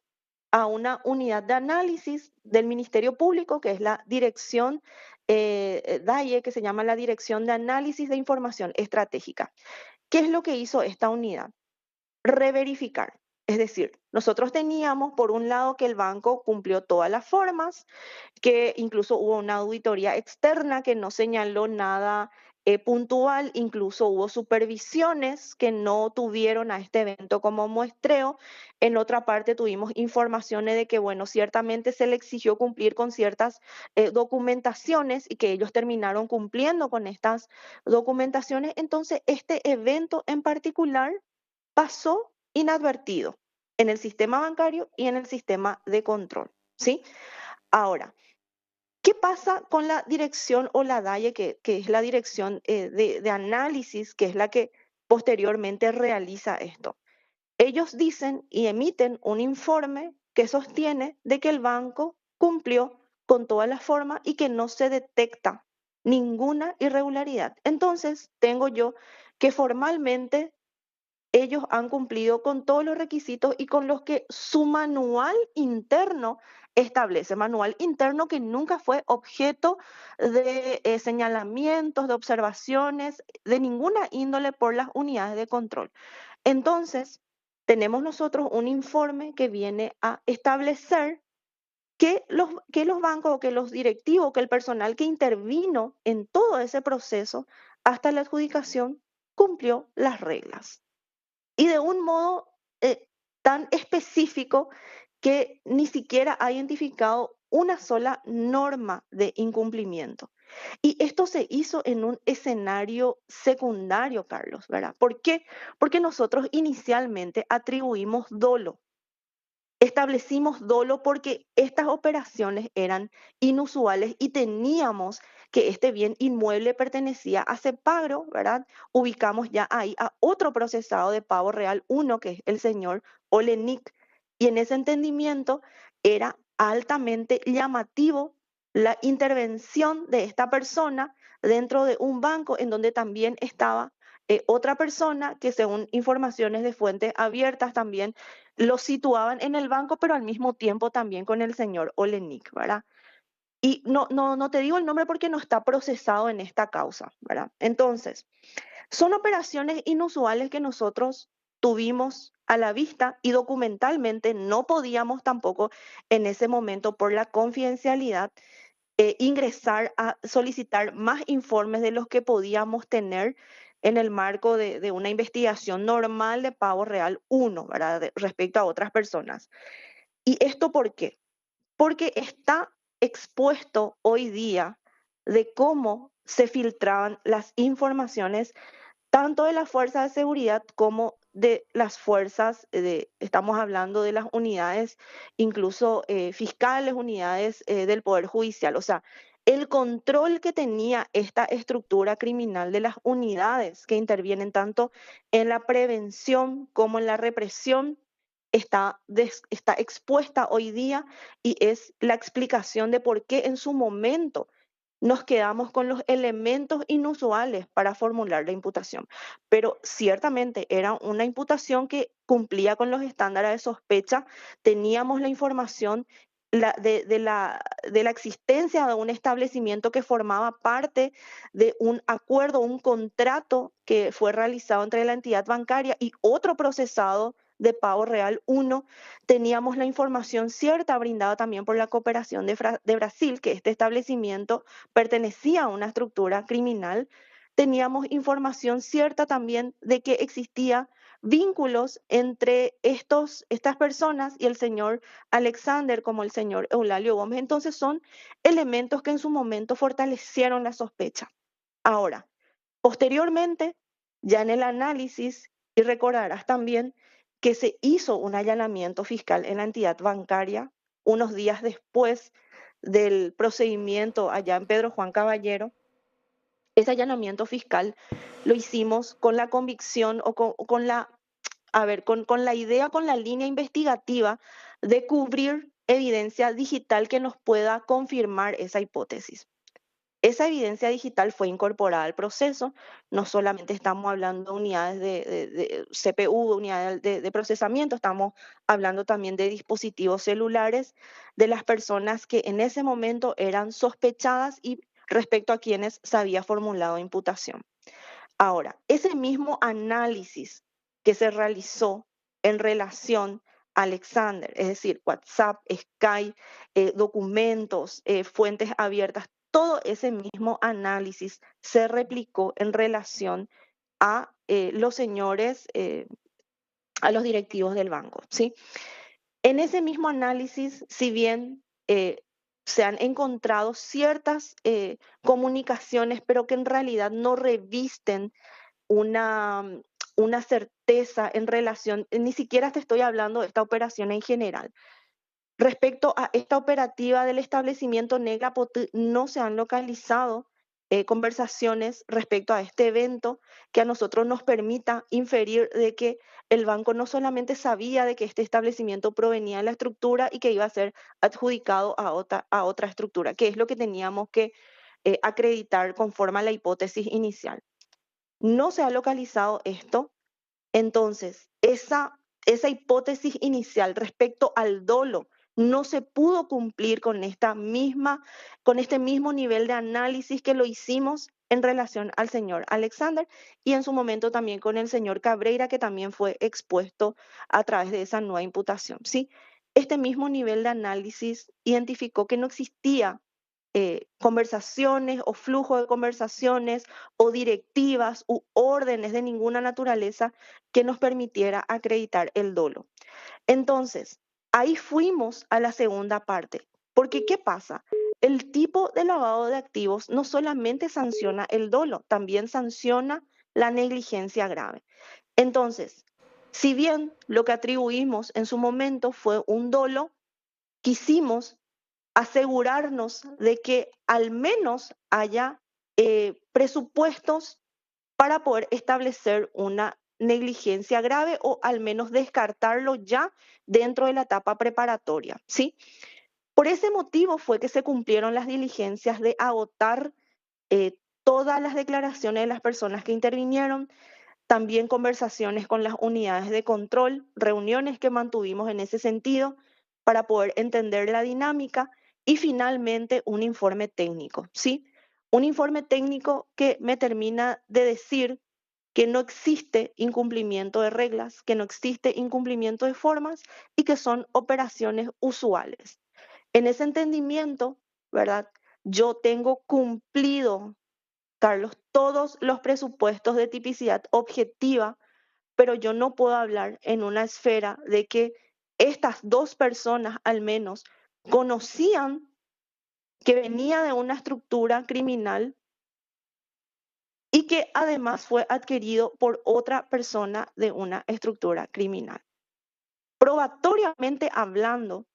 a una unidad de análisis del Ministerio Público, que es la dirección DAIE, que se llama la Dirección de Análisis de Información Estratégica. ¿Qué es lo que hizo esta unidad? Reverificar. Es decir, nosotros teníamos por un lado que el banco cumplió todas las formas, que incluso hubo una auditoría externa que no señaló nada puntual, incluso hubo supervisiones que no tuvieron a este evento como muestreo. En otra parte tuvimos informaciones de que, bueno, ciertamente se le exigió cumplir con ciertas documentaciones y que ellos terminaron cumpliendo con estas documentaciones. Entonces, este evento en particular pasó inadvertido en el sistema bancario y en el sistema de control, ¿sí? Ahora, ¿qué pasa con la dirección o la DAIE, que es la dirección de análisis, que es la que posteriormente realiza esto? Ellos dicen y emiten un informe que sostiene de que el banco cumplió con todas las formas y que no se detecta ninguna irregularidad. Entonces, tengo yo que formalmente ellos han cumplido con todos los requisitos y con los que su manual interno establece, manual interno que nunca fue objeto de señalamientos, de observaciones, de ninguna índole por las unidades de control. Entonces, tenemos nosotros un informe que viene a establecer que los bancos, que los directivos, que el personal que intervino en todo ese proceso hasta la adjudicación cumplió las reglas. y de un modo tan específico que ni siquiera ha identificado una sola norma de incumplimiento. Y esto se hizo en un escenario secundario, Carlos, ¿verdad? ¿Por qué? Porque nosotros inicialmente atribuimos dolo. Establecimos dolo porque estas operaciones eran inusuales y teníamos que este bien inmueble pertenecía a Cepagro, ¿verdad? Ubicamos ya ahí a otro procesado de pavo real, uno que es el señor Olenik. Y en ese entendimiento era altamente llamativo la intervención de esta persona dentro de un banco en donde también estaba otra persona que según informaciones de fuentes abiertas también lo situaban en el banco, pero al mismo tiempo también con el señor Olenik, ¿verdad? Y no te digo el nombre porque no está procesado en esta causa, ¿verdad? Entonces, son operaciones inusuales que nosotros tuvimos a la vista y documentalmente no podíamos tampoco en ese momento por la confidencialidad ingresar a solicitar más informes de los que podíamos tener en el marco de una investigación normal de pavo real uno, ¿verdad? Respecto a otras personas. ¿Y esto por qué? Porque está expuesto hoy día de cómo se filtraban las informaciones tanto de las fuerzas de seguridad como de las fuerzas, estamos hablando de las unidades, incluso fiscales, unidades del Poder Judicial. O sea, el control que tenía esta estructura criminal de las unidades que intervienen tanto en la prevención como en la represión está expuesta hoy día y es la explicación de por qué en su momento nos quedamos con los elementos inusuales para formular la imputación. Pero ciertamente era una imputación que cumplía con los estándares de sospecha, teníamos la información de la existencia de un establecimiento que formaba parte de un acuerdo, un contrato que fue realizado entre la entidad bancaria y otro procesado de Pavo Real uno. Teníamos la información cierta brindada también por la cooperación de Brasil, que este establecimiento pertenecía a una estructura criminal. Teníamos información cierta también de que existía vínculos entre estas personas y el señor Alexander como el señor Eulalio Gómez. Entonces son elementos que en su momento fortalecieron la sospecha. Ahora, posteriormente, ya en el análisis, y recordarás también que se hizo un allanamiento fiscal en la entidad bancaria unos días después del procedimiento allá en Pedro Juan Caballero. Ese allanamiento fiscal lo hicimos con la convicción o con la, a ver, con la idea, con la línea investigativa de cubrir evidencia digital que nos pueda confirmar esa hipótesis. Esa evidencia digital fue incorporada al proceso. No solamente estamos hablando de unidades de CPU, unidades de procesamiento, estamos hablando también de dispositivos celulares de las personas que en ese momento eran sospechadas y respecto a quienes se había formulado imputación. Ahora, ese mismo análisis que se realizó en relación a Alexander, es decir, WhatsApp, Skype, documentos, fuentes abiertas, todo ese mismo análisis se replicó en relación a los señores, a los directivos del banco, ¿sí? En ese mismo análisis, si bien se han encontrado ciertas comunicaciones, pero que en realidad no revisten una, una certeza en relación, ni siquiera te estoy hablando de esta operación en general. Respecto a esta operativa del establecimiento Negra no se han localizado conversaciones respecto a este evento que a nosotros nos permita inferir de que el banco no solamente sabía de que este establecimiento provenía de la estructura y que iba a ser adjudicado a otra estructura, que es lo que teníamos que acreditar conforme a la hipótesis inicial. No se ha localizado esto, entonces esa hipótesis inicial respecto al dolo no se pudo cumplir con este mismo nivel de análisis que lo hicimos en relación al señor Alexander y en su momento también con el señor Cabreira, que también fue expuesto a través de esa nueva imputación, ¿sí? Este mismo nivel de análisis identificó que no existía conversaciones o flujo de conversaciones o directivas u órdenes de ninguna naturaleza que nos permitiera acreditar el dolo. Entonces, ahí fuimos a la segunda parte, porque ¿qué pasa? El tipo de lavado de activos no solamente sanciona el dolo, también sanciona la negligencia grave. Entonces, si bien lo que atribuimos en su momento fue un dolo, quisimos asegurarnos de que al menos haya presupuestos para poder establecer una negligencia grave o al menos descartarlo ya dentro de la etapa preparatoria, ¿sí? Por ese motivo fue que se cumplieron las diligencias de agotar todas las declaraciones de las personas que intervinieron, también conversaciones con las unidades de control, reuniones que mantuvimos en ese sentido para poder entender la dinámica y finalmente un informe técnico, ¿sí? Un informe técnico que me termina de decir que no existe incumplimiento de reglas, que no existe incumplimiento de formas y que son operaciones usuales. En ese entendimiento, ¿verdad? Yo tengo cumplido, Carlos, todos los presupuestos de tipicidad objetiva, pero yo no puedo hablar en una esfera de que estas dos personas al menos conocían que venía de una estructura criminal y que además fue adquirido por otra persona de una estructura criminal. Probatoriamente hablando,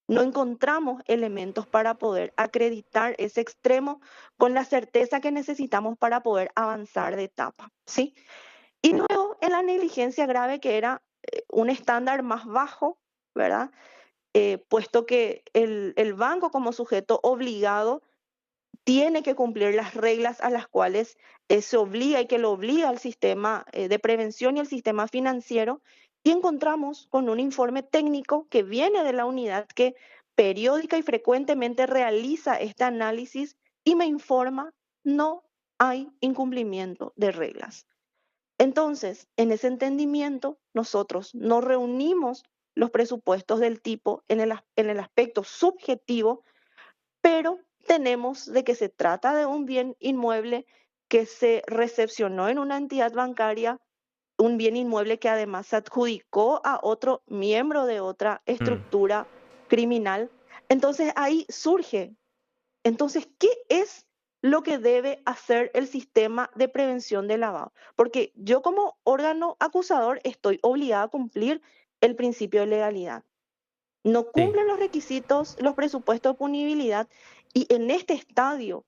no encontramos elementos para poder acreditar ese extremo con la certeza que necesitamos para poder avanzar de etapa, ¿sí? Y luego en la negligencia grave, que era un estándar más bajo, ¿verdad? Puesto que el banco como sujeto obligado tiene que cumplir las reglas a las cuales se obliga y que lo obliga el sistema de prevención y el sistema financiero. Y encontramos con un informe técnico que viene de la unidad que periódica y frecuentemente realiza este análisis y me informa, no hay incumplimiento de reglas. Entonces, en ese entendimiento, nosotros no reunimos los presupuestos del tipo en el aspecto subjetivo, pero tenemos de que se trata de un bien inmueble que se recepcionó en una entidad bancaria, un bien inmueble que además se adjudicó a otro miembro de otra Mm. estructura criminal. Entonces ahí surge, entonces, ¿qué es lo que debe hacer el sistema de prevención de lavado? Porque yo como órgano acusador estoy obligada a cumplir el principio de legalidad. No Sí, cumplen los requisitos, los presupuestos de punibilidad y en este estadio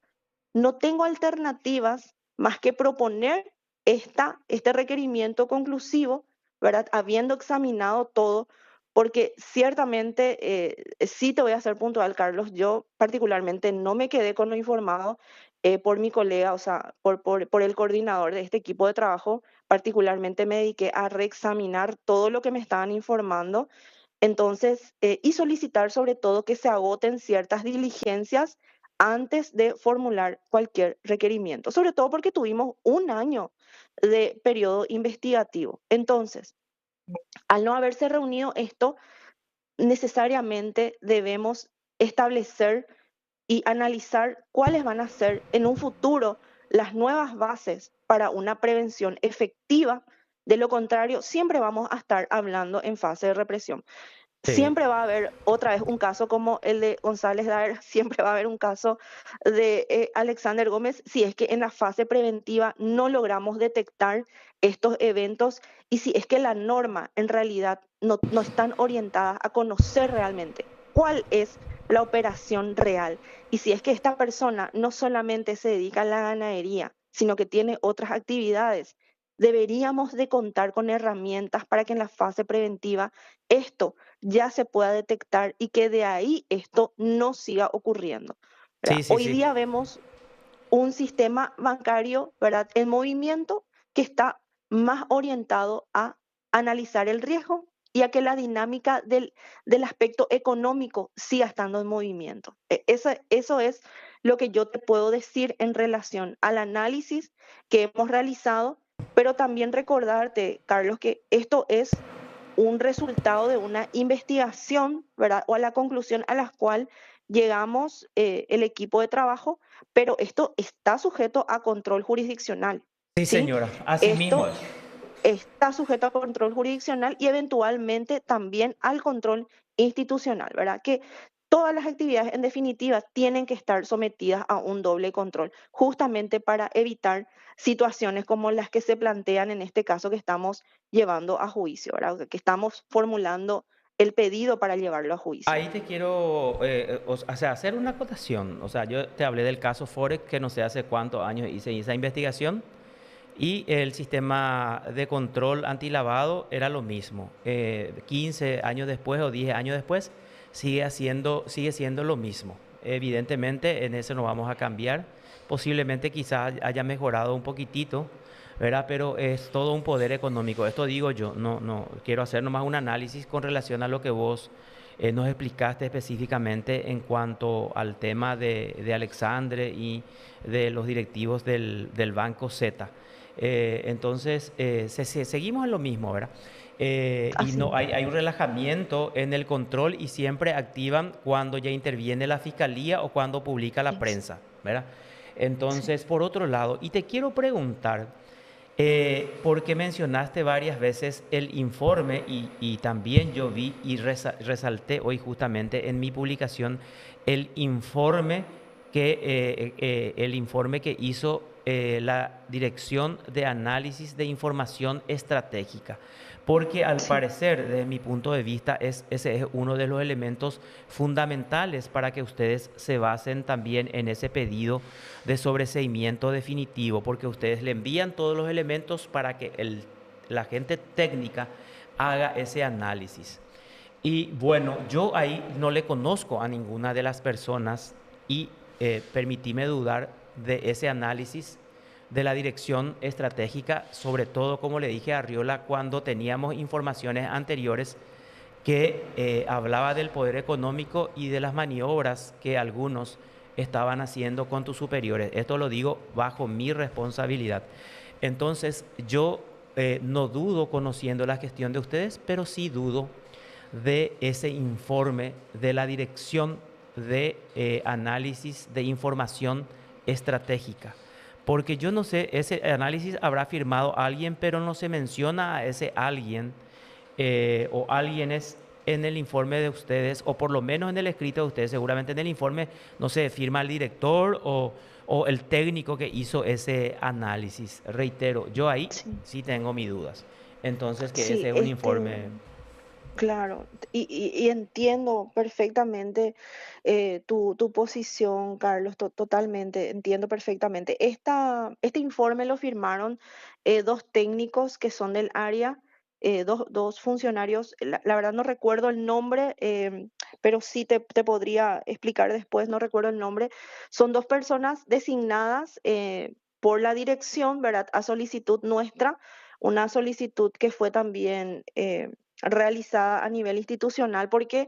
no tengo alternativas más que proponer este requerimiento conclusivo, ¿verdad? Habiendo examinado todo, porque ciertamente, sí te voy a ser puntual, Carlos, yo particularmente no me quedé con lo informado por mi colega, o sea, por el coordinador de este equipo de trabajo, particularmente me dediqué a reexaminar todo lo que me estaban informando. Entonces, y solicitar sobre todo que se agoten ciertas diligencias antes de formular cualquier requerimiento, sobre todo porque tuvimos un año de periodo investigativo. Entonces, al no haberse reunido esto, necesariamente debemos establecer y analizar cuáles van a ser en un futuro las nuevas bases para una prevención efectiva. De lo contrario, siempre vamos a estar hablando en fase de represión. sí, Siempre va a haber otra vez un caso como el de González Daer, siempre va a haber un caso de Alexander Gómez, si es que en la fase preventiva no logramos detectar estos eventos y si es que la norma en realidad no están orientadas a conocer realmente cuál es la operación real. Y si es que esta persona no solamente se dedica a la ganadería, sino que tiene otras actividades, deberíamos de contar con herramientas para que en la fase preventiva esto ya se pueda detectar y que de ahí esto no siga ocurriendo, ¿verdad? sí, sí, Hoy sí. día vemos un sistema bancario, ¿verdad?, en movimiento que está más orientado a analizar el riesgo y a que la dinámica del aspecto económico siga estando en movimiento. Eso es lo que yo te puedo decir en relación al análisis que hemos realizado, pero también recordarte, Carlos, que esto es un resultado de una investigación, ¿verdad? O a la conclusión a la cual llegamos el equipo de trabajo, pero esto está sujeto a control jurisdiccional, Sí, ¿sí? señora, así mismo Esto es. está sujeto a control jurisdiccional y eventualmente también al control institucional, ¿verdad? Que todas las actividades, en definitiva, tienen que estar sometidas a un doble control, justamente para evitar situaciones como las que se plantean en este caso que estamos llevando a juicio, ¿verdad? O sea, que estamos formulando el pedido para llevarlo a juicio. Ahí te quiero o sea, hacer una acotación. O sea, yo te hablé del caso Forex, que no sé hace cuántos años hice esa investigación, y el sistema de control antilavado era lo mismo. 15 años después o 10 años después, sigue siendo lo mismo. Evidentemente, en eso no vamos a cambiar. Posiblemente quizás haya mejorado un poquitito, ¿verdad? Pero es todo un poder económico. Esto digo yo, no quiero hacer nomás un análisis con relación a lo que vos nos explicaste específicamente en cuanto al tema de Alexandre y de los directivos del Banco Z. Entonces, seguimos en lo mismo, ¿verdad? Y Así no mismo. hay un relajamiento en el control y siempre activan cuando ya interviene la fiscalía o cuando publica la Es- prensa, ¿verdad? sí, Entonces, por otro lado, y te quiero preguntar, porque mencionaste varias veces el informe y también yo vi y resalté hoy justamente en mi publicación el informe el informe que hizo la Dirección de Análisis de Información Estratégica. Porque al sí, parecer, desde mi punto de vista, ese es uno de los elementos fundamentales para que ustedes se basen también en ese pedido de sobreseimiento definitivo, porque ustedes le envían todos los elementos para que la gente técnica haga ese análisis. Y bueno, yo ahí no le conozco a ninguna de las personas y permitíme dudar de ese análisis de la dirección estratégica, sobre todo como le dije a Arriola cuando teníamos informaciones anteriores que hablaba del poder económico y de las maniobras que algunos estaban haciendo con tus superiores. Esto lo digo bajo mi responsabilidad. Entonces, yo no dudo conociendo la gestión de ustedes, pero sí dudo de ese informe de la Dirección de Análisis de Información Estratégica. Porque yo no sé, ese análisis habrá firmado alguien, pero no se menciona a ese alguien o alguienes en el informe de ustedes, o por lo menos en el escrito de ustedes, seguramente en el informe, no sé, firma el director o el técnico que hizo ese análisis. Reitero, yo ahí sí, sí tengo mis dudas. Entonces, que sí, ese es un informe. claro, y entiendo perfectamente tu posición, Carlos, totalmente, entiendo perfectamente. Este informe lo firmaron dos técnicos que son del área, dos funcionarios, la verdad no recuerdo el nombre, pero sí te podría explicar después, no recuerdo el nombre. Son dos personas designadas por la dirección, ¿verdad? A solicitud nuestra, una solicitud que fue también realizada a nivel institucional, porque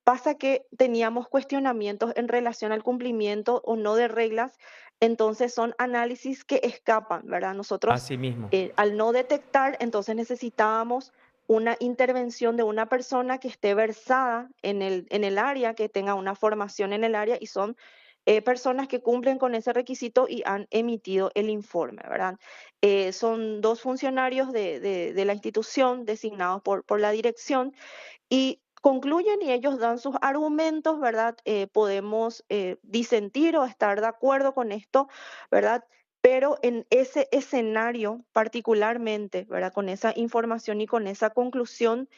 pasa que teníamos cuestionamientos en relación al cumplimiento o no de reglas, entonces son análisis que escapan, ¿verdad? Nosotros, Así mismo. al no detectar, entonces necesitábamos una intervención de una persona que esté versada en el área, que tenga una formación en el área y son personas que cumplen con ese requisito y han emitido el informe, ¿verdad? Son dos funcionarios de la institución designados por la dirección y concluyen y ellos dan sus argumentos, ¿verdad? Podemos disentir o estar de acuerdo con esto, ¿verdad? Pero en ese escenario particularmente, ¿verdad? Con esa información y con esa conclusión,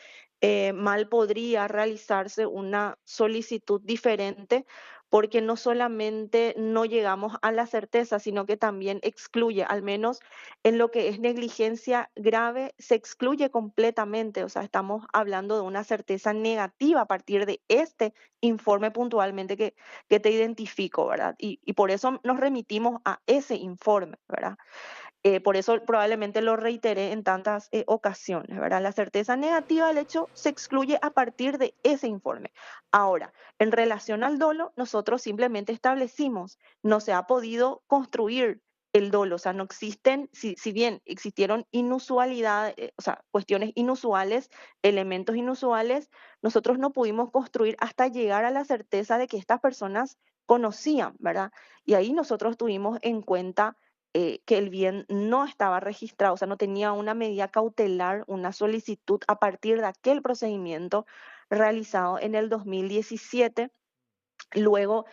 mal podría realizarse una solicitud diferente porque no solamente no llegamos a la certeza, sino que también excluye, al menos en lo que es negligencia grave, se excluye completamente. O sea, estamos hablando de una certeza negativa a partir de este informe puntualmente que te identifico, ¿verdad? Y por eso nos remitimos a ese informe, ¿verdad? Por eso probablemente lo reiteré en tantas ocasiones, ¿verdad? La certeza negativa del hecho se excluye a partir de ese informe. Ahora, en relación al dolo, nosotros simplemente establecimos, no se ha podido construir el dolo, o sea, no existen, si bien existieron inusualidades, o sea, cuestiones inusuales, elementos inusuales, nosotros no pudimos construir hasta llegar a la certeza de que estas personas conocían, ¿verdad? Y ahí nosotros tuvimos en cuenta que el bien no estaba registrado, o sea, no tenía una medida cautelar, una solicitud a partir de aquel procedimiento realizado en el 2017. Luego,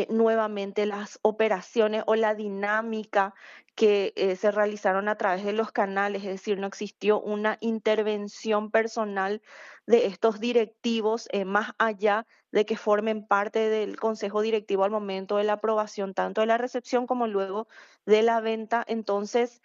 nuevamente las operaciones o la dinámica que se realizaron a través de los canales, es decir, no existió una intervención personal de estos directivos, más allá de que formen parte del consejo directivo al momento de la aprobación, tanto de la recepción como luego de la venta. Entonces,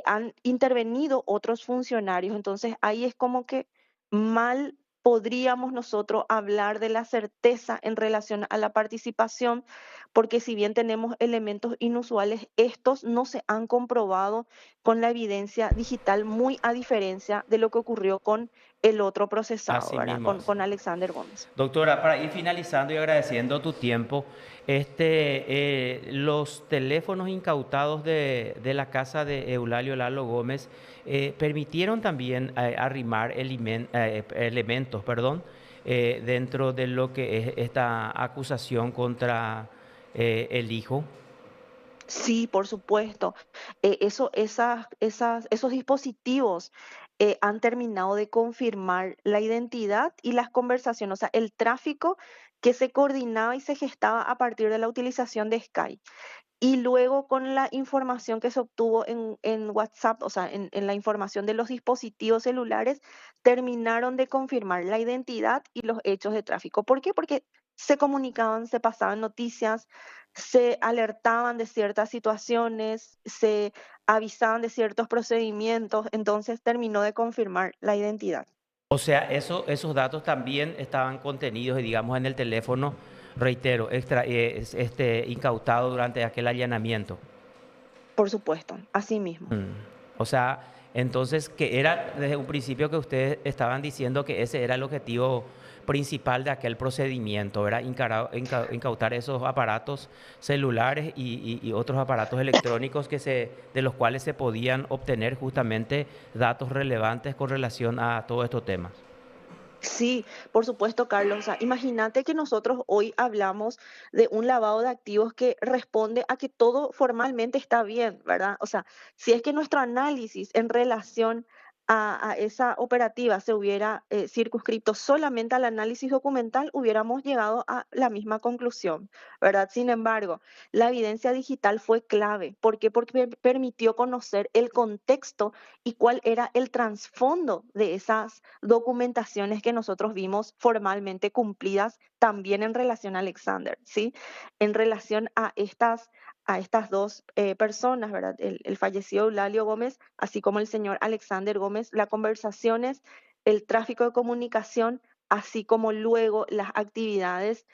han intervenido otros funcionarios. Entonces, ahí es como que mal podríamos nosotros hablar de la certeza en relación a la participación, porque si bien tenemos elementos inusuales, estos no se han comprobado con la evidencia digital, muy a diferencia de lo que ocurrió con el otro procesado, Así ¿verdad? mismo. Con Alexander Gómez. Doctora, para ir finalizando y agradeciendo tu tiempo, los teléfonos incautados de la casa de Eulalio Lalo Gómez permitieron también arrimar elementos, perdón, dentro de lo que es esta acusación contra el hijo. Sí, por supuesto. Esos dispositivos han terminado de confirmar la identidad y las conversaciones, o sea, el tráfico que se coordinaba y se gestaba a partir de la utilización de Skype. Y luego con la información que se obtuvo en WhatsApp, o sea, en la información de los dispositivos celulares, terminaron de confirmar la identidad y los hechos de tráfico. ¿Por qué? Porque se comunicaban, se pasaban noticias, se alertaban de ciertas situaciones, se avisaban de ciertos procedimientos, entonces terminó de confirmar la identidad. O sea, esos datos también estaban contenidos, digamos, en el teléfono, reitero, incautado durante aquel allanamiento. Por supuesto, así mismo. Mm. O sea, entonces, que era desde un principio que ustedes estaban diciendo que ese era el objetivo principal de aquel procedimiento, era incautar esos aparatos celulares y otros aparatos electrónicos de los cuales se podían obtener justamente datos relevantes con relación a todos estos temas. Sí, por supuesto, Carlos. O sea, imagínate que nosotros hoy hablamos de un lavado de activos que responde a que todo formalmente está bien, ¿verdad? O sea, si es que nuestro análisis en relación a esa operativa se hubiera circunscrito solamente al análisis documental, hubiéramos llegado a la misma conclusión, ¿verdad? Sin embargo, la evidencia digital fue clave. ¿Por qué? Porque permitió conocer el contexto y cuál era el trasfondo de esas documentaciones que nosotros vimos formalmente cumplidas también en relación a Alexander, ¿sí? En relación a estas dos personas, ¿verdad? El fallecido Eulalio Gómez, así como el señor Alexander Gómez, las conversaciones, el tráfico de comunicación, así como luego las actividades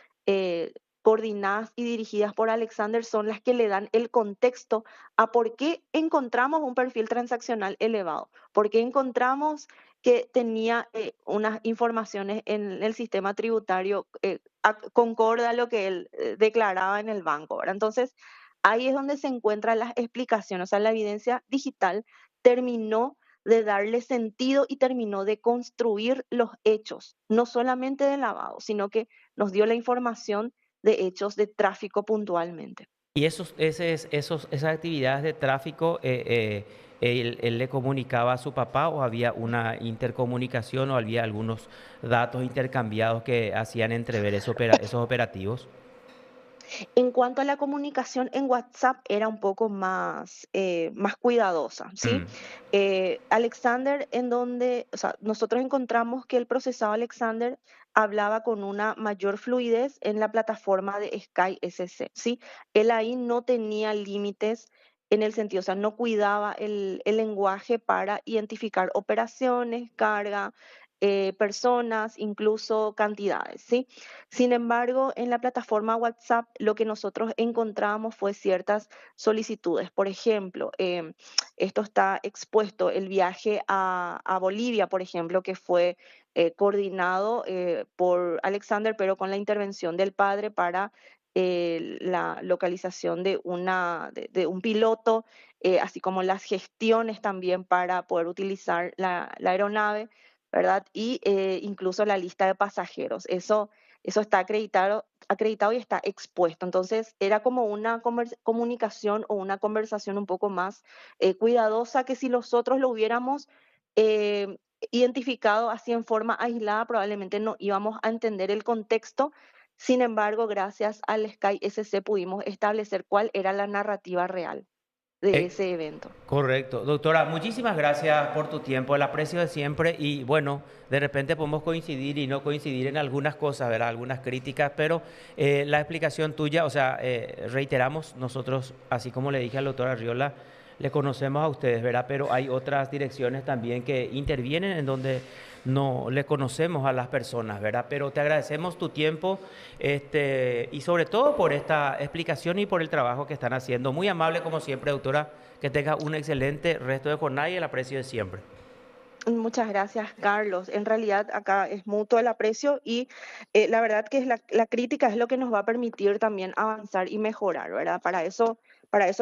coordinadas y dirigidas por Alexander son las que le dan el contexto a por qué encontramos un perfil transaccional elevado, por qué encontramos que tenía unas informaciones en el sistema tributario concorde a lo que él declaraba en el banco, ¿verdad? Entonces, ahí es donde se encuentran las explicaciones, o sea, la evidencia digital terminó de darle sentido y terminó de construir los hechos, no solamente de lavado, sino que nos dio la información de hechos de tráfico puntualmente. Y esas actividades de tráfico, él le comunicaba a su papá o había una intercomunicación o había algunos datos intercambiados que hacían entrever esos operativos. En cuanto a la comunicación en WhatsApp, era un poco más cuidadosa, ¿sí? Mm. Alexander, en donde, o sea, nosotros encontramos que el procesado Alexander hablaba con una mayor fluidez en la plataforma de Sky SC, ¿sí? Él ahí no tenía límites en el sentido, o sea, no cuidaba el lenguaje para identificar operaciones, carga, personas, incluso cantidades, ¿sí? Sin embargo, en la plataforma WhatsApp lo que nosotros encontramos fue ciertas solicitudes. Por ejemplo, esto está expuesto, el viaje a Bolivia, por ejemplo, que fue coordinado por Alexander, pero con la intervención del padre para la localización de un piloto, así como las gestiones también para poder utilizar la aeronave, ¿verdad? Y incluso la lista de pasajeros. Eso está acreditado y está expuesto. Entonces, era como una comunicación o una conversación un poco más cuidadosa que si nosotros lo hubiéramos eh, identificado así en forma aislada, probablemente no íbamos a entender el contexto. Sin embargo, gracias al Sky SC pudimos establecer cuál era la narrativa real de Eh, ese evento. Correcto. Doctora, muchísimas gracias por tu tiempo, el aprecio de siempre y bueno, de repente podemos coincidir y no coincidir en algunas cosas, ¿verdad? Algunas críticas, pero la explicación tuya, o sea, reiteramos, nosotros, así como le dije al doctor Arriola, le conocemos a ustedes, ¿verdad? Pero hay otras direcciones también que intervienen en donde no le conocemos a las personas, ¿verdad? Pero te agradecemos tu tiempo, y sobre todo por esta explicación y por el trabajo que están haciendo. Muy amable como siempre, doctora. Que tenga un excelente resto de jornada y el aprecio de siempre. Muchas gracias, Carlos. En realidad acá es mutuo el aprecio y la verdad que es la crítica es lo que nos va a permitir también avanzar y mejorar, ¿verdad? Para eso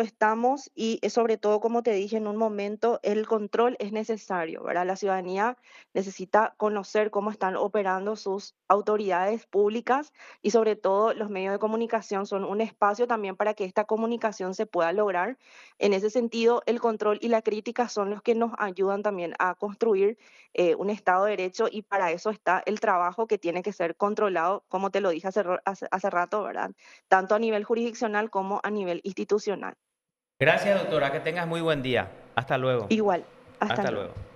estamos y sobre todo, como te dije en un momento, el control es necesario, ¿verdad? La ciudadanía necesita conocer cómo están operando sus autoridades públicas y sobre todo los medios de comunicación son un espacio también para que esta comunicación se pueda lograr. En ese sentido, el control y la crítica son los que nos ayudan también a construir un Estado de Derecho y para eso está el trabajo que tiene que ser controlado, como te lo dije hace rato, ¿verdad? Tanto a nivel jurisdiccional como a nivel institucional. Gracias, doctora. Que tengas muy buen día. Hasta luego. Igual, hasta Hasta luego. luego.